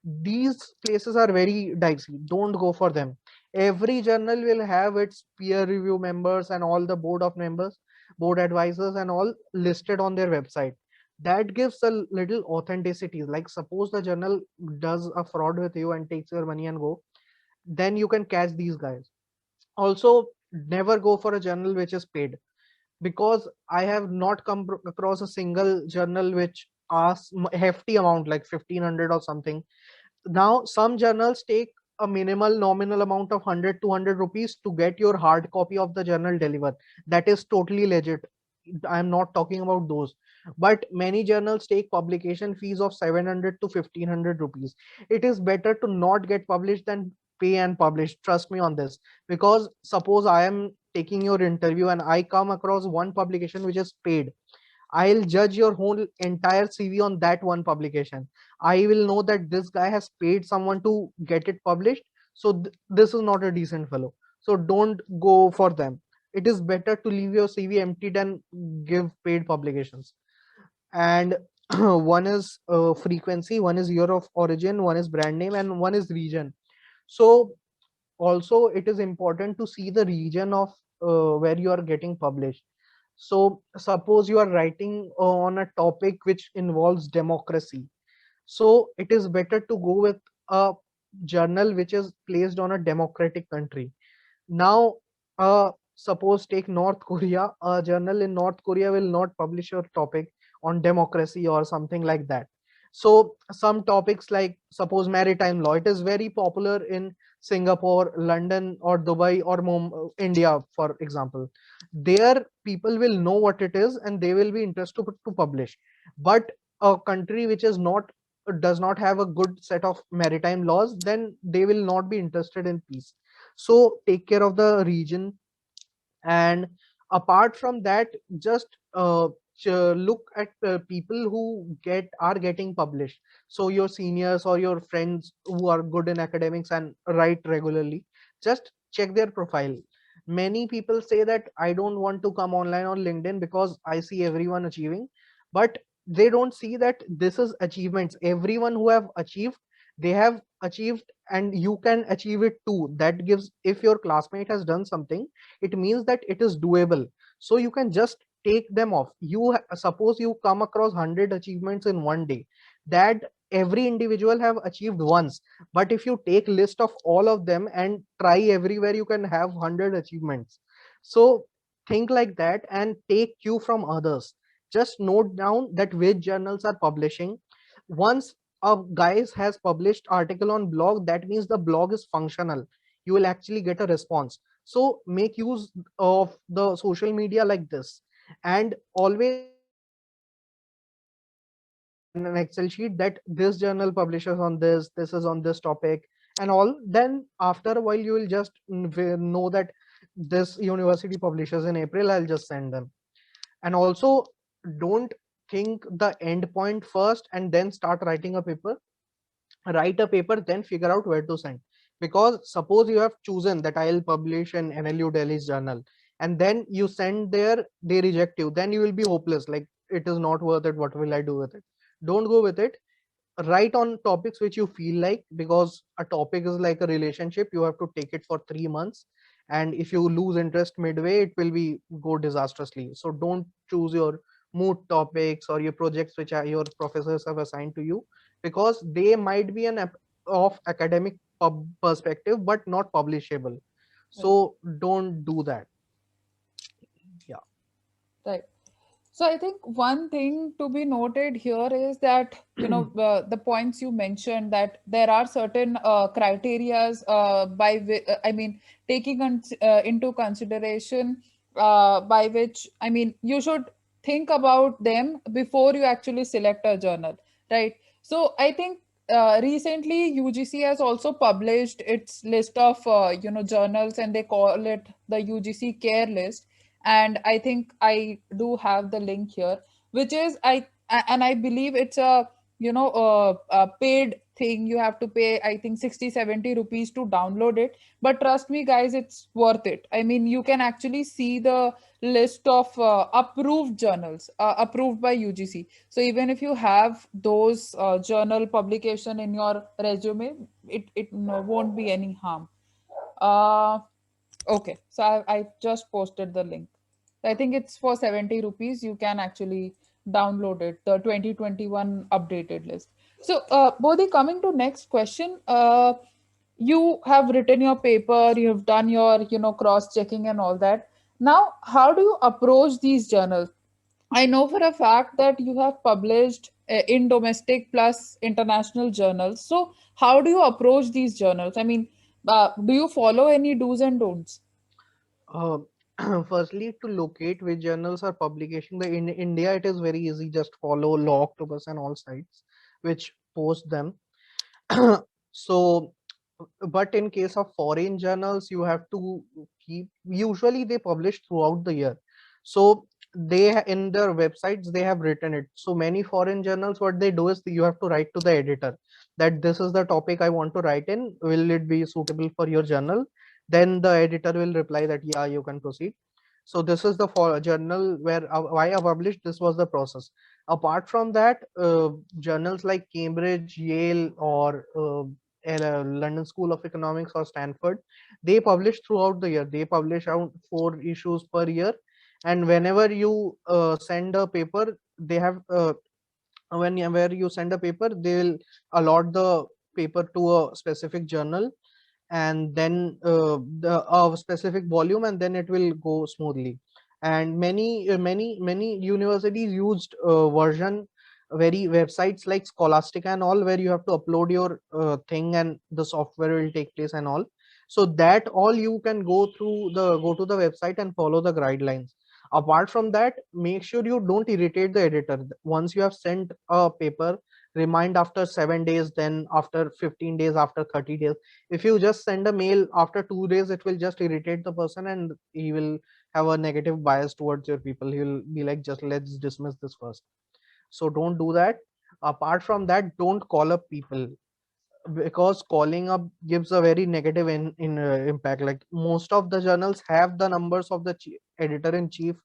These places are very dicey, don't go for them. Every journal will have its peer review members and all the board of members, board advisors and all listed on their website. That gives a little authenticity. Like suppose the journal does a fraud with you and takes your money and go, then you can catch these guys. Also, never go for a journal which is paid, because I have not come across a single journal which asks hefty amount like 1500 or something. Now some journals take a minimal nominal amount of 100 200 rupees to get your hard copy of the journal delivered. That is totally legit. I'm not talking about those, but many journals take publication fees of 700 to 1500 rupees. It is better to not get published than pay and publish, trust me on this. Because suppose I am taking your interview and I come across one publication which is paid, I'll judge your whole entire CV on that one publication. I will know that this guy has paid someone to get it published. So this is not a decent fellow. So don't go for them. It is better to leave your CV empty than give paid publications. And one is frequency, one is year of origin, one is brand name, and one is region. So also it is important to see the region of where you are getting published. So suppose you are writing on a topic which involves democracy, so it is better to go with a journal which is placed on a democratic country. Now, suppose take North Korea, a journal in North Korea will not publish your topic on democracy or something like that. So some topics like suppose maritime law, it is very popular in Singapore, London, or Dubai, or India, for example. There, people will know what it is and they will be interested to publish. But a country which is not does not have a good set of maritime laws, then they will not be interested in peace. So take care of the region. And apart from that, just look at people who are getting published. So your seniors or your friends who are good in academics and write regularly, just check their profile. Many people say that I don't want to come online on LinkedIn because I see everyone achieving, but they don't see that this is achievements. Everyone who have achieved, they have achieved, and you can achieve it too. That gives, if your classmate has done something, it means that it is doable. So you can just take them off. Suppose you come across 100 achievements in one day, that every individual have achieved once. But if you take list of all of them and try everywhere, you can have 100 achievements. So think like that and take cue from others. Just note down that which journals are publishing. Once a guys has published article on blog, that means the blog is functional. You will actually get a response. So make use of the social media like this, and always in an Excel sheet that this journal publishes on this is on this topic and all. Then after a while you will just know that this university publishes in April, I'll just send them. And also, don't think the end point first and then start writing a paper. Write a paper, then figure out where to send. Because suppose you have chosen that I'll publish in NLU Delhi's journal, and then you send there, they reject you, then you will be hopeless, like it is not worth it, what will I do with it? Don't go with it. Write on topics which you feel like, because a topic is like a relationship, you have to take it for 3 months, and if you lose interest midway, it will be go disastrously. So don't choose your mood topics or your projects which are your professors have assigned to you, because they might be of academic perspective but not publishable. Right. So don't do that. Yeah. Right. So I think one thing to be noted here is that, the points you mentioned, that there are certain criterias I mean, taking into consideration, by which, I mean, you should think about them before you actually select a journal, right? So I think recently UGC has also published its list of journals, and they call it the UGC Care List. And I think I do have the link here, which is and I believe it's a a paid thing. You have to pay, I think, 60-70 rupees to download it, but trust me guys, it's worth it. I mean, you can actually see the list of approved journals, approved by UGC. So even if you have those journal publication in your resume, it won't be any harm. uh, Okay, so I just posted the link. I think it's for 70 rupees. You can actually download it, the 2021 updated list. So, Bodhi, coming to next question, you have written your paper, you have done your, cross checking and all that. Now, how do you approach these journals? I know for a fact that you have published in domestic plus international journals. So, how do you approach these journals? I mean, do you follow any do's and don'ts? Uh, Firstly, to locate which journals are publication, in India it is very easy. Just follow Law Octopus and all sites which post them. So, but in case of foreign journals, you have to keep. Usually, they publish throughout the year, so in their websites they have written it. So many foreign journals, what they do is you have to write to the editor that this is the topic I want to write in. Will it be suitable for your journal? Then the editor will reply that yeah, you can proceed. So this is the for journal where why I published. This was the process. Apart from that, journals like Cambridge, Yale, or London School of Economics or Stanford, they publish throughout the year. They publish around 4 issues per year, and whenever you send a paper, they have where you send a paper, they will allot the paper to a specific journal, and then the specific volume, and then it will go smoothly. And many universities used version very websites like Scholastic and all, where you have to upload your thing and the software will take place and all. So that all you can go to the website and follow the guidelines. Apart from that, make sure you don't irritate the editor. Once you have sent a paper, remind after 7 days, then after 15 days, after 30 days. If you just send a mail after 2 days, it will just irritate the person and he will have a negative bias towards your people. He will be like, just let's dismiss this first. So don't do that. Apart from that, don't call up people, because calling up gives a very negative impact. Like most of the journals have the numbers of the editor in chief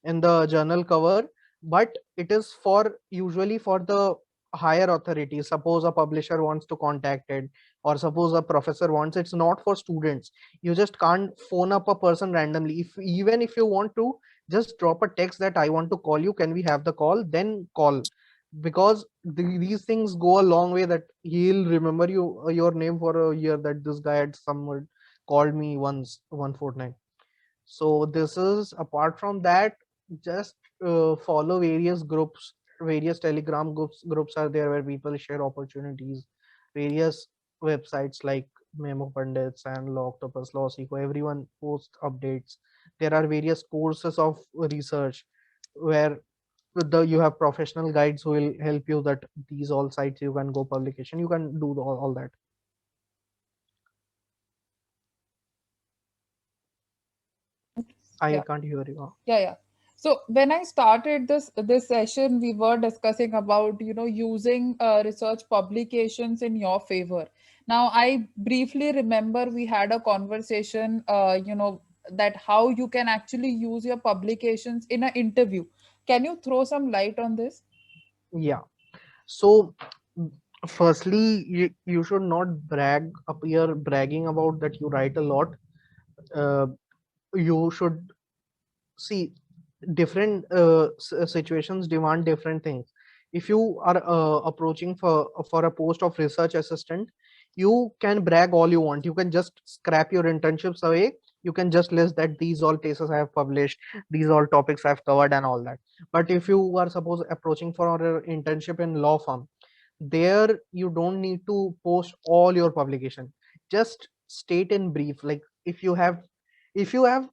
in the journal cover, but it is for usually for the higher authority. Suppose a publisher wants to contact it, or suppose a professor wants, it's not for students. You just can't phone up a person randomly. If even if you want to, just drop a text that I want to call you, can we have the call, then call. Because these things go a long way, that he'll remember your name for a year, that this guy had someone called me once one fortnight. So this is, apart from that, just follow various groups. Various telegram groups are there where people share opportunities. Various websites like Memo Pundits and Law Octopus, Law Seco, everyone posts updates. There are various courses of research where you have professional guides who will help you, that these all sites you can go publication, you can do all that. I Yeah. can't hear you. Yeah, yeah. So when I started this session, we were discussing about, using research publications in your favor. Now, I briefly remember we had a conversation, that how you can actually use your publications in an interview. Can you throw some light on this? Yeah. So, firstly, you should not appear bragging about that you write a lot. Uh, you should see, different situations demand different things. If you are approaching for a post of research assistant, you can brag all you want. You can just scrap your internships away. You can just list that these all places I have published, these all topics I've covered, and all that. But if you are suppose approaching for an internship in law firm, there you don't need to post all your publication. Just state in brief, like if you have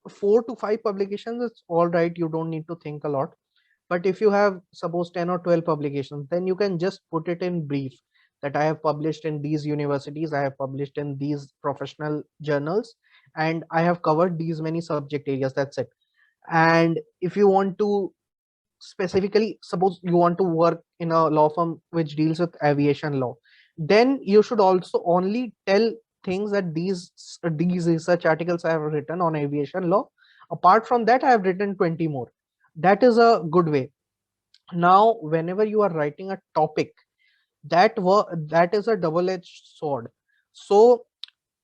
4 to 5 publications, it's all right, you don't need to think a lot. But if you have suppose 10 or 12 publications, then you can just put it in brief, that I have published in these universities, I have published in these professional journals, and I have covered these many subject areas. That's it. And if you want to specifically, suppose you want to work in a law firm which deals with aviation law, then you should also only tell things that these research articles I have written on aviation law. Apart from that, I have written 20 more. That is a good way. Now whenever you are writing a topic, that is a double-edged sword. So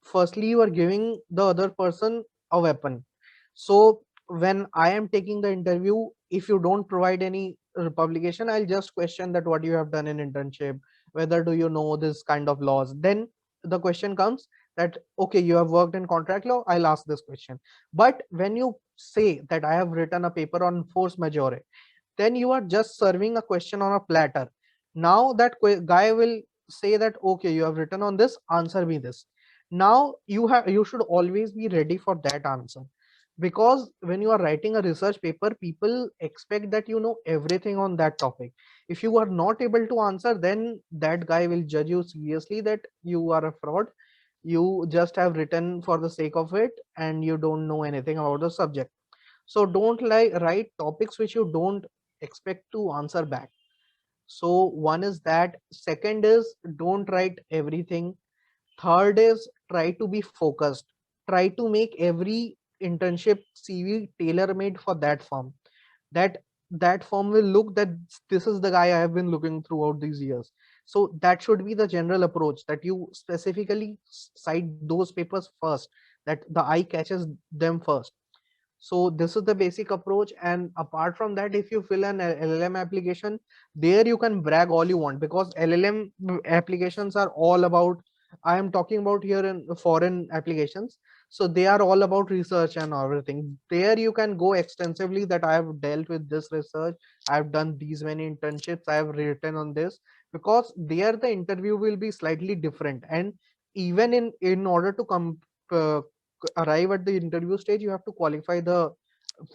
firstly, you are giving the other person a weapon. So when I am taking the interview, if you don't provide any publication, I'll just question that what you have done in internship, whether do you know this kind of laws. Then the question comes that, okay, you have worked in contract law, I'll ask this question. But when you say that I have written a paper on force majeure, then you are just serving a question on a platter. Now that guy will say that, okay, you have written on this, answer me this. Now you should always be ready for that answer, because when you are writing a research paper, people expect that you know everything on that topic. If you are not able to answer, then that guy will judge you seriously, that you are a fraud, you just have written for the sake of it, and you don't know anything about the subject. So don't write topics which you don't expect to answer back. So one is that. Second is, don't write everything. Third is, try to be focused. Try to make every internship CV tailor made for that firm. That that firm will look that this is the guy I have been looking throughout these years. So that should be the general approach, that you specifically cite those papers first, that the eye catches them first. So this is the basic approach. And apart from that, if you fill an LLM application, there you can brag all you want, because LLM applications are all about, I am talking about here in foreign applications, so they are all about research and everything. There you can go extensively, that I have dealt with this research, I have done these many internships, I have written on this. Because there the interview will be slightly different. And even in order to come uh, arrive at the interview stage, you have to qualify the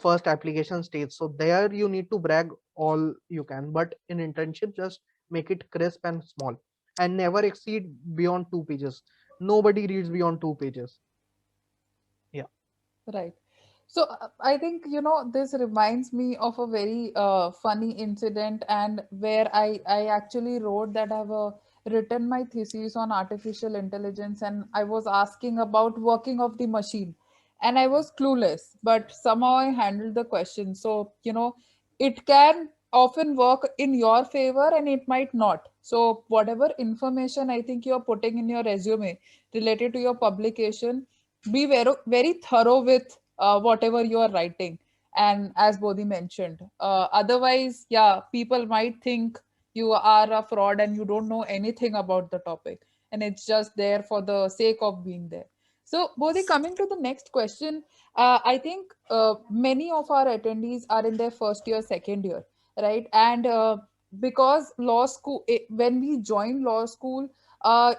first application stage. So there you need to brag all you can, but in internship, just make it crisp and small, and never exceed beyond 2 pages. Nobody reads beyond 2 pages. Yeah. Right. So I think, this reminds me of a very funny incident, and where I actually wrote that I've written my thesis on artificial intelligence, and I was asking about working of the machine, and I was clueless, but somehow I handled the question. So, it can often work in your favor and it might not. So whatever information I think you're putting in your resume related to your publication, be very thorough with whatever you are writing. And as Bodhi mentioned, otherwise, yeah, people might think you are a fraud and you don't know anything about the topic, and it's just there for the sake of being there. So Bodhi, coming to the next question, I think many of our attendees are in their first year, second year, right? And because law school, when we join law school,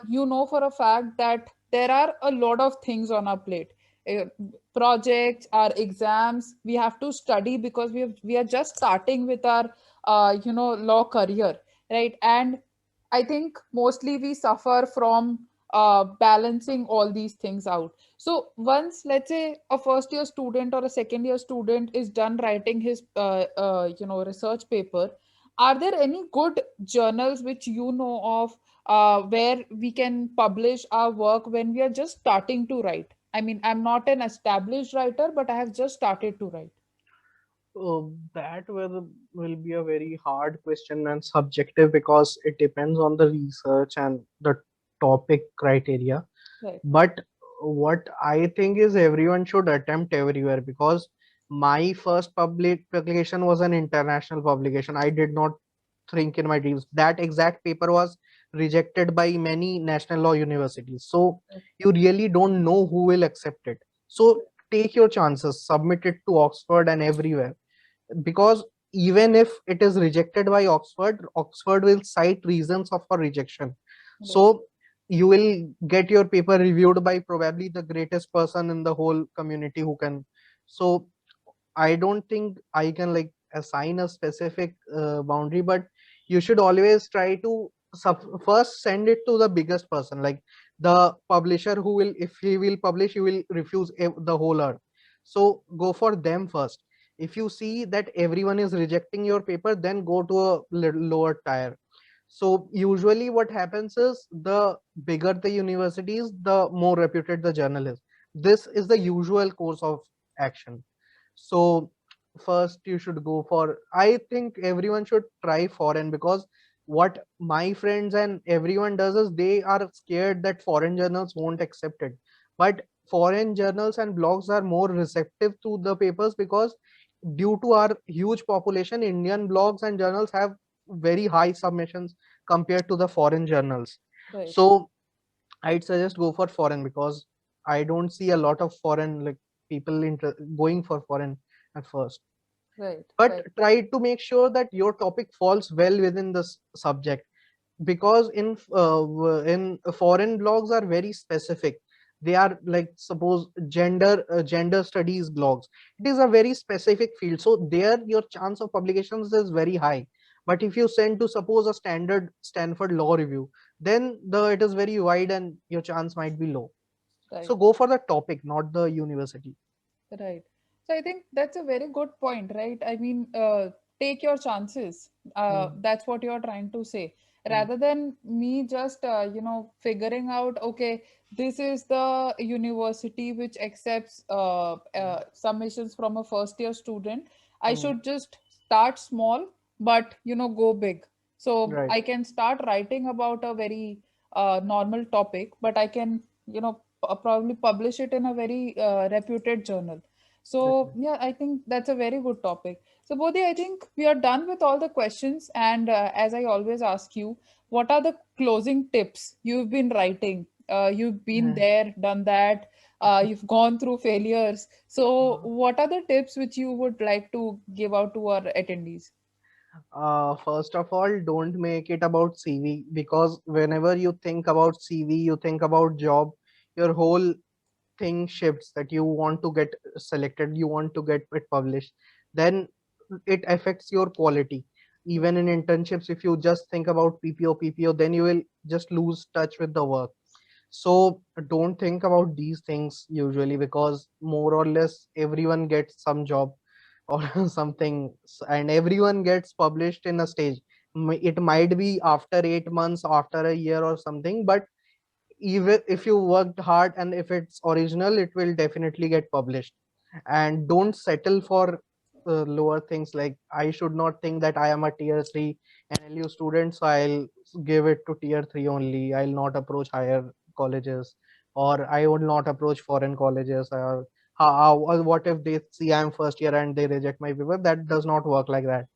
you know for a fact that there are a lot of things on our plate. Uh, Projects, our exams, we have to study because we are just starting with our law career, right? And I think mostly we suffer from balancing all these things out. So once, let's say, a first year student or a second year student is done writing his research paper, are there any good journals which you know of where we can publish our work when we are just starting to write? I mean, I'm not an established writer, but I have just started to write. That will be a very hard question and subjective because it depends on the research and the topic criteria. Right, But what I think is everyone should attempt everywhere, because my first public publication was an international publication. I did not think in my dreams that exact paper was rejected by many national law universities. So right, you really don't know who will accept it. So take your chances, submit it to Oxford and everywhere, because even if it is rejected by Oxford, Oxford will cite reasons of for rejection. right, So you will get your paper reviewed by probably the greatest person in the whole community who can. So I don't think I can like assign a specific boundary, but you should always try to first send it to the biggest person, like the publisher who will, if he will publish, he will refuse the whole earth. So go for them first. If you see that everyone is rejecting your paper, then go to a little lower tier. So usually what happens is the bigger the university is, the more reputed the journal is. This is the usual course of action. So first you should go for, I think everyone should try foreign, because what my friends and everyone does is they are scared that foreign journals won't accept it. But foreign journals and blogs are more receptive to the papers, because due to our huge population, Indian blogs and journals have very high submissions compared to the foreign journals. right, So I'd suggest go for foreign, because I don't see a lot of foreign like people going for foreign at first. right, But right, try to make sure that your topic falls well within this subject, because in foreign blogs are very specific. They are like, suppose gender studies blogs, it is a very specific field, so there your chance of publications is very high. But if you send to suppose a standard Stanford law review, then the it is very wide and your chance might be low. right. So go for the topic, not the university. Right. So I think that's a very good point, right? I mean, take your chances. Hmm. That's what you're trying to say. Hmm. Rather than me just, figuring out, okay, this is the university which accepts Hmm. submissions from a first year student. I Hmm. should just start small, but, go big. So Right. I can start writing about a very normal topic, but I can, probably publish it in a very reputed journal. So Definitely. yeah, I think that's a very good topic. So Bodhi, I think we are done with all the questions, and as I always ask you, what are the closing tips you've been writing? You've been Hmm. there, done that. You've gone through failures. So what are the tips which you would like to give out to our attendees? First of all, don't make it about CV, because whenever you think about CV, you think about job, your whole thing shifts, that you want to get selected, you want to get it published. Then it affects your quality. Right, Even in internships, if you just think about PPO, then you will just lose touch with the work. So don't think about these things usually, because more or less everyone gets some job or something, and everyone gets published in a stage. It might be after 8 months, after a year or something, but even if you worked hard and if it's original, it will definitely get published. And don't settle for lower things, like I should not think that I am a tier 3 NLU student, so I'll give it to tier 3 only. I'll not approach higher colleges, or I would not approach foreign colleges. Or what if they see I'm first year and they reject my paper? That does not work like that.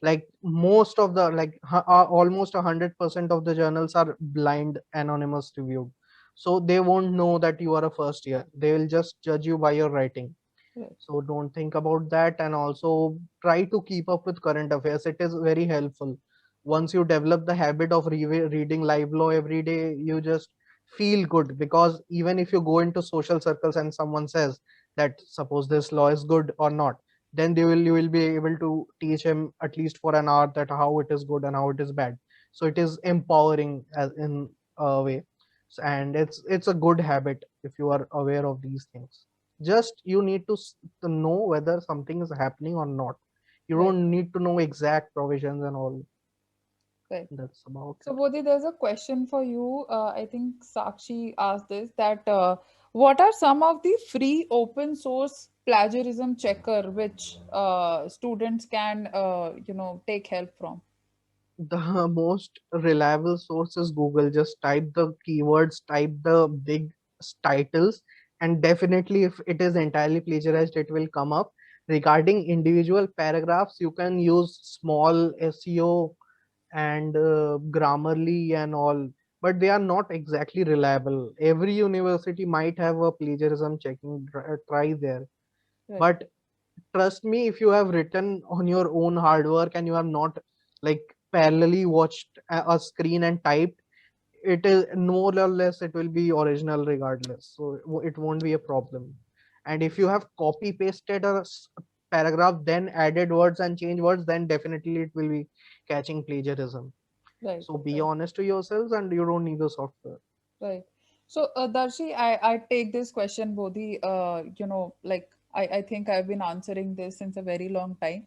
Like most of the almost 100% of the journals are blind anonymous reviewed, so they won't know that you are a first year. They will just judge you by your writing. Right. So don't think about that, and also try to keep up with current affairs. It is very helpful. Once you develop the habit of reading live law every day, you just feel good, because even if you go into social circles and someone says that suppose this law is good or not, then you will be able to teach him at least for an hour that how it is good and how it is bad. So it is empowering as in a way. And it's a good habit if you are aware of these things. Just you need to know whether something is happening or not. You Right. don't need to know exact provisions and all. Right. That's about So, it. Bodhi, there's a question for you. I think Sakshi asked this that what are some of the free open source plagiarism checker which students can take help from? The most reliable source is Google. Just type the keywords, type the big titles, and definitely if it is entirely plagiarized, it will come up. Regarding individual paragraphs, you can use small SEO and Grammarly and all, but they are not exactly reliable. Every university might have a plagiarism checking try there, Right. but trust me, if you have written on your own hard work and you have not like parallelly watched a screen and typed, it is more or less it will be original regardless, so it won't be a problem. And if you have copy pasted a paragraph, then added words and change words, then definitely it will be catching plagiarism. Right. So be Right. honest to yourselves, and you don't need the software. Right. So, Darshi, I take this question, Bodhi. Like I think I've been answering this since a very long time.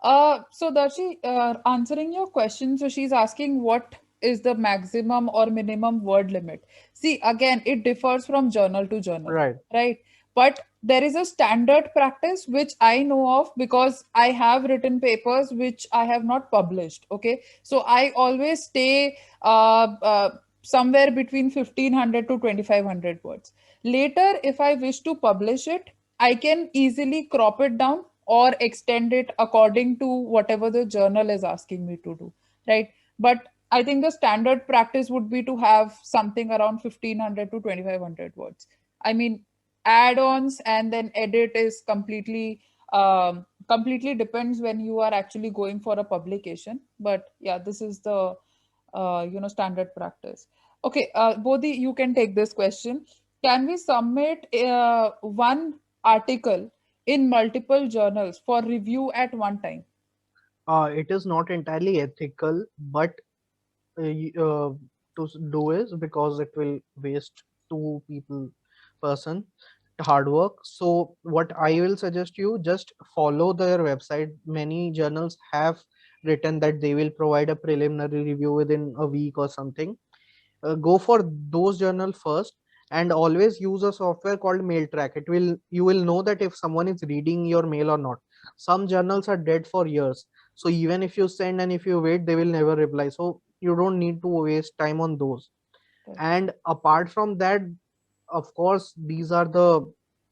So Darshi, answering your question, so she's asking what is the maximum or minimum word limit. See, again, it differs from journal to journal, Right. right? But there is a standard practice which I know of because I have written papers which I have not published. Okay, so I always stay somewhere between 1500 to 2500 words. Later, if I wish to publish it, I can easily crop it down or extend it according to whatever the journal is asking me to do, right? But I think the standard practice would be to have something around 1500 to 2500 words. I mean, add-ons and then edit is completely depends when you are actually going for a publication. But yeah, this is the standard practice. Okay, Bodhi, you can take this question. Can we submit one article in multiple journals for review at one time? It is not entirely ethical, but do is because it will waste two people person hard work. So what I will suggest you, just follow their website. Many journals have written that they will provide a preliminary review within a week or something. Go for those journal first, and always use a software called mail track. It will You will know that if someone is reading your mail or not. Some journals are dead for years, so even if you send and if you wait, they will never reply, so you don't need to waste time on those. Right, And apart from that, of course, these are the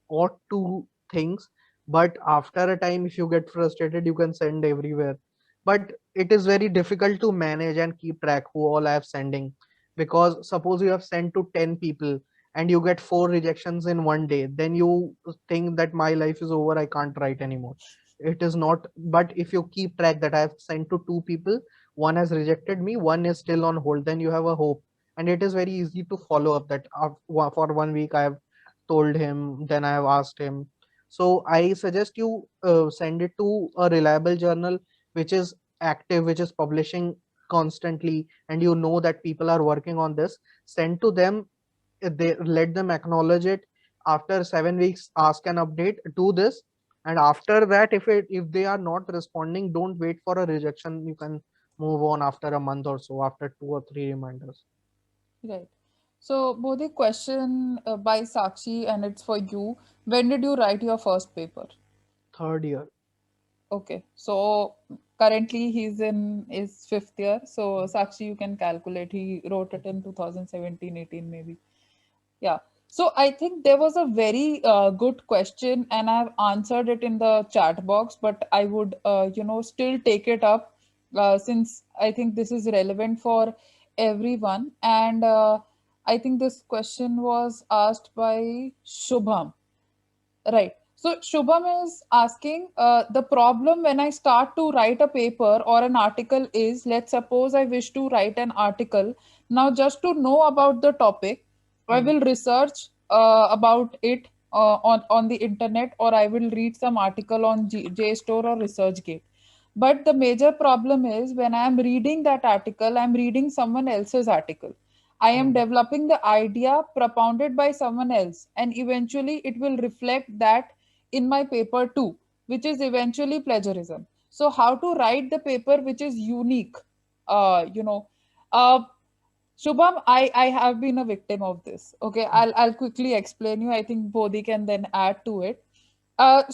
ought to things, but after a time, if you get frustrated, you can send everywhere. But it is very difficult to manage and keep track who all I have sending, because suppose you have sent to 10 people and you get 4 rejections in one day, then you think that my life is over, I can't write anymore. It is not. But if you keep track that I have sent to 2 people, one has rejected me, one is still on hold, then you have a hope. And it is very easy to follow up that for 1 week I have told him, then I have asked him. So I suggest you send it to a reliable journal which is active, which is publishing constantly, and you know that people are working on this. Send to them. They let them acknowledge it. After 7 weeks, ask an update. Do this, and after that, if they are not responding, don't wait for a rejection. You can move on after a month or so, after 2 or 3 reminders. right. So, Bodhi, question by Sakshi, and it's for you. When did you write your first paper? Third year. Okay, so Currently, he's in his fifth year. So, Sakshi, you can calculate. He wrote it in 2017, 18, maybe. Yeah. So I think there was a very good question, and I've answered it in the chat box, but I would, still take it up since I think this is relevant for everyone. And I think this question was asked by Shubham. Right. So Shubham is asking the problem when I start to write a paper or an article is, let's suppose I wish to write an article. Now, just to know about the topic, I Hmm. will research about it on the internet, or I will read some article on JSTOR or ResearchGate. But the major problem is when I am reading that article, I'm reading someone else's article. I am Hmm. developing the idea propounded by someone else, and eventually it will reflect that in my paper too, which is eventually plagiarism. So, how to write the paper which is unique? Uh, you know, uh, Shubham, I have been a victim of this. Okay, I'll quickly explain you. I think Bodhi can then add to it.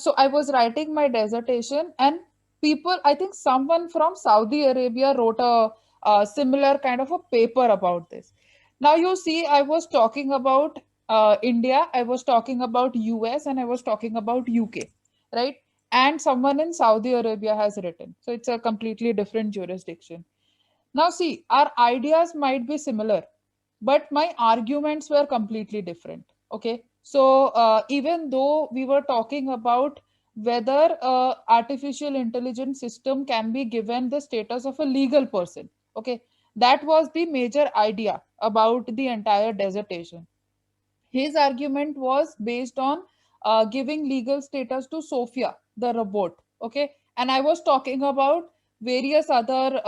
So I was writing my dissertation, and people, I think someone from Saudi Arabia wrote a similar kind of a paper about this. Now you see, I was talking about India, I was talking about US, and I was talking about UK, right? And someone in Saudi Arabia has written. So it's a completely different jurisdiction. Now, see, our ideas might be similar, but my arguments were completely different. Okay. So, even though we were talking about whether artificial intelligence system can be given the status of a legal person, okay, that was the major idea about the entire dissertation. His argument was based on giving legal status to Sophia, the robot. Okay. And I was talking about various other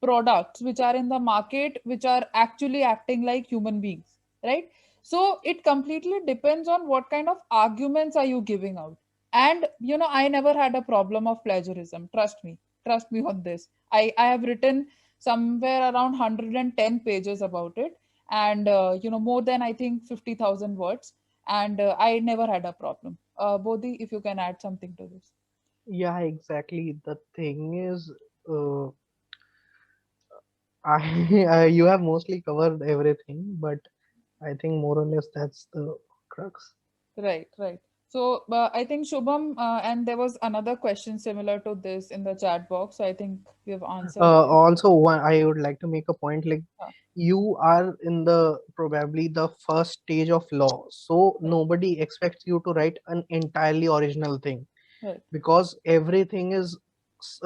products which are in the market, which are actually acting like human beings. Right. So it completely depends on what kind of arguments are you giving out. And, I never had a problem of plagiarism. Trust me. Trust me on this. I have written somewhere around 110 pages about it, and more than I think 50,000 words, and I never had a problem. Bodhi, if you can add something to this. Yeah, exactly. The thing is, uh, I you have mostly covered everything, but I think more or less that's the crux. Right, right. So I think Shubham, and there was another question similar to this in the chat box, so I think we have answered it. Also, one I would like to make a point, like Yeah, you are in the probably the first stage of law, so right, nobody expects you to write an entirely original thing, right, because everything is s-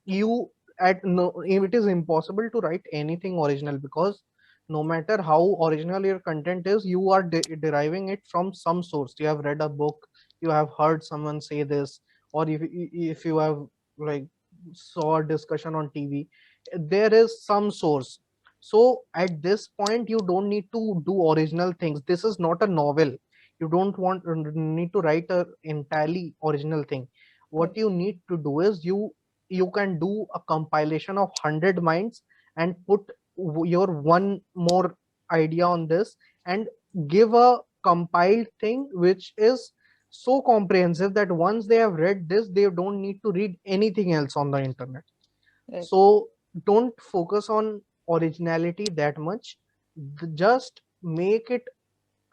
you at no, it is impossible to write anything original, because no matter how original your content is, you are deriving it from some source. You have read a book, you have heard someone say this, or if you have like saw a discussion on TV, there is some source. So at this point you don't need to do original things. This is not a novel. You don't want need to write a entirely original thing. What right, you need to do is you can do a compilation of 100 minds and put your one more idea on this, and give a compiled thing which is so comprehensive that once they have read this, they don't need to read anything else on the internet. right, So don't focus on originality that much. Just make it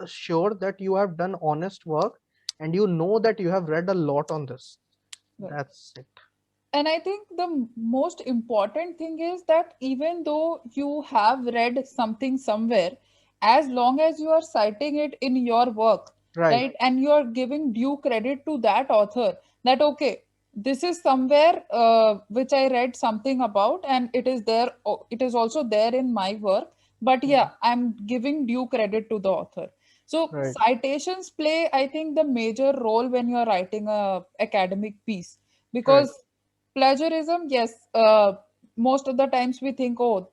sure that you have done honest work, and you know that you have read a lot on this. right. That's it. And I think the most important thing is that even though you have read something somewhere, as long as you are citing it in your work, Right. right, and you are giving due credit to that author, that okay, this is somewhere which I read something about, and it is there, it is also there in my work, but Mhm. yeah, I'm giving due credit to the author. So Right. citations play, I think, the major role when you are writing a academic piece, Right. because plagiarism, yes, most of the times we think, oh,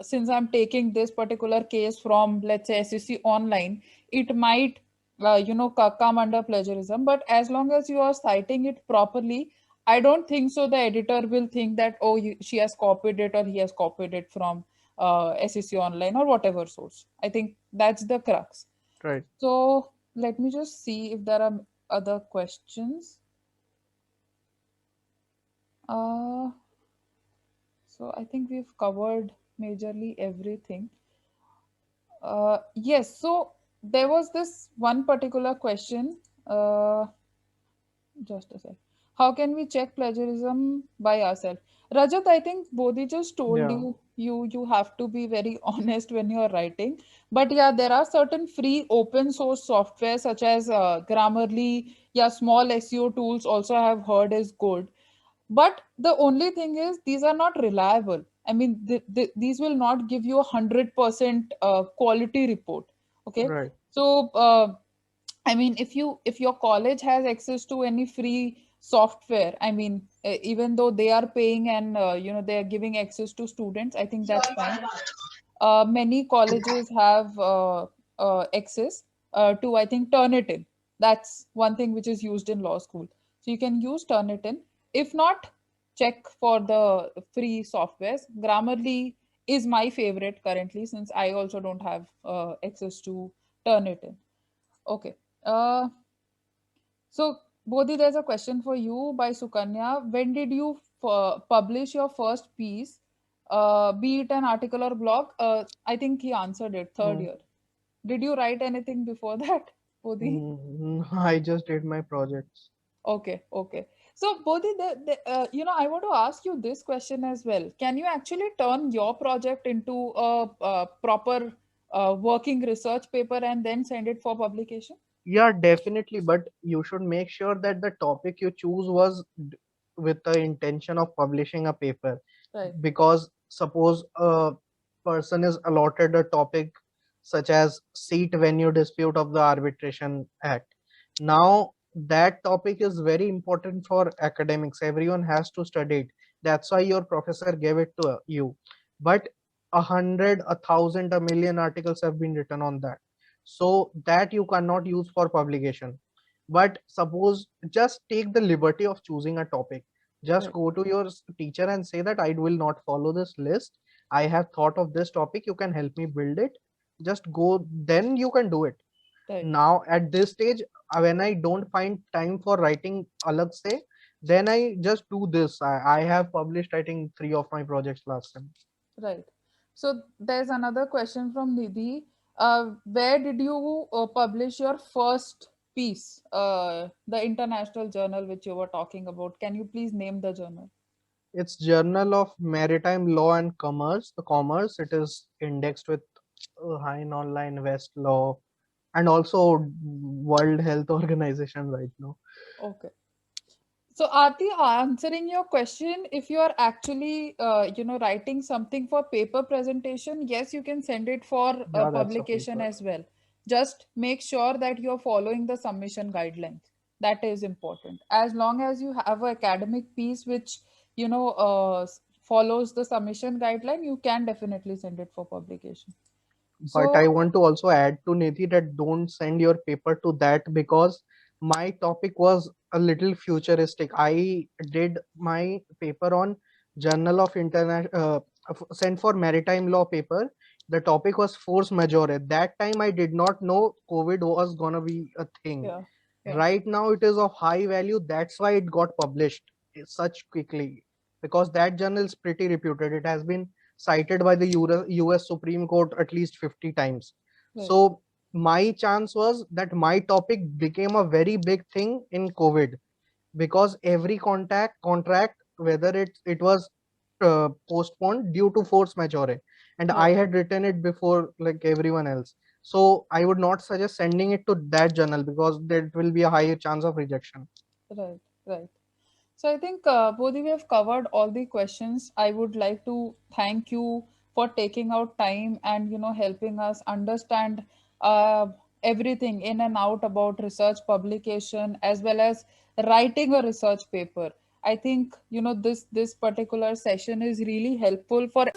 since I'm taking this particular case from, let's say, SEC online, it might, come under plagiarism. But as long as you are citing it properly, I don't think so. The editor will think that, oh, she has copied it or he has copied it from SEC online or whatever source. I think that's the crux. Right. So let me just see if there are other questions. Uh, So I think we've covered majorly everything. Yes, so there was this one particular question. Just a sec. How can we check plagiarism by ourselves? Rajat, I think Bodhi just told Yeah, you have to be very honest when you're writing. But yeah, there are certain free open source software such as Grammarly, yeah, small SEO tools also I have heard is good. But the only thing is these are not reliable. I mean, these will not give you 100% quality report. Okay, right, so I mean, if your college has access to any free software, I mean, even though they are paying and they are giving access to students, I think that's fine. Many colleges have access to, I think, Turnitin. That's one thing which is used in law school. So you can use Turnitin. If not, check for the free softwares. Grammarly is my favorite currently since I also don't have access to Turnitin. Okay. So, Bodhi, there's a question for you by Sukanya. When did you publish your first piece, be it an article or blog? I think he answered it, third mm, year. Did you write anything before that, Bodhi? I just did my projects. Okay, okay. So, Bodhi, I want to ask you this question as well. Can you actually turn your project into a proper working research paper and then send it for publication? Yeah, definitely, but you should make sure that the topic you choose was with the intention of publishing a paper. Right, Because suppose a person is allotted a topic such as seat venue dispute of the Arbitration Act. Now, that topic is very important for academics. Everyone has to study it. That's why your professor gave it to you. But 100, 1,000, a million articles have been written on that, so that you cannot use for publication. But suppose just take the liberty of choosing a topic. Just right, go to your teacher and say that I will not follow this list. I have thought of this topic. You can help me build it. Just go, then you can do it. right. Now at this stage, when I don't find time for writing alag say, then I just do this. I have published I think three of my projects last time. Right. So there's another question from Nidhi. Where did you publish your first piece? The international journal which you were talking about. Can you please name the journal? It's Journal of Maritime Law and Commerce. The commerce, it is indexed with Hein Online, Westlaw, and also World Health Organization right now. Okay. So, Aarti, answering your question, if you are actually, writing something for paper presentation, yes, you can send it for Yeah, that's a publication paper. as well. Just make sure that you're following the submission guidelines. That is important. As long as you have an academic piece which, follows the submission guideline, you can definitely send it for publication. But I So, want to also add to Nidhi that don't send your paper to that, because my topic was a little futuristic. I did my paper on Journal of International sent for Maritime Law paper. The topic was force majeure. At that time, I did not know COVID was gonna be a thing. yeah, yeah, Right now, it is of high value. That's why it got published such quickly, because that journal is pretty reputed. It has been cited by the US Supreme Court at least 50 times. right, So my chance was that my topic became a very big thing in COVID, because every contact contract, whether it was postponed due to force majeure, and I yeah, had written it before like everyone else. So I would not suggest sending it to that journal, because there will be a higher chance of rejection. right, right. So I think Bodhi, we have covered all the questions. I would like to thank you for taking out time and helping us understand uh, everything in and out about research publication as well as writing a research paper. I think this particular session is really helpful for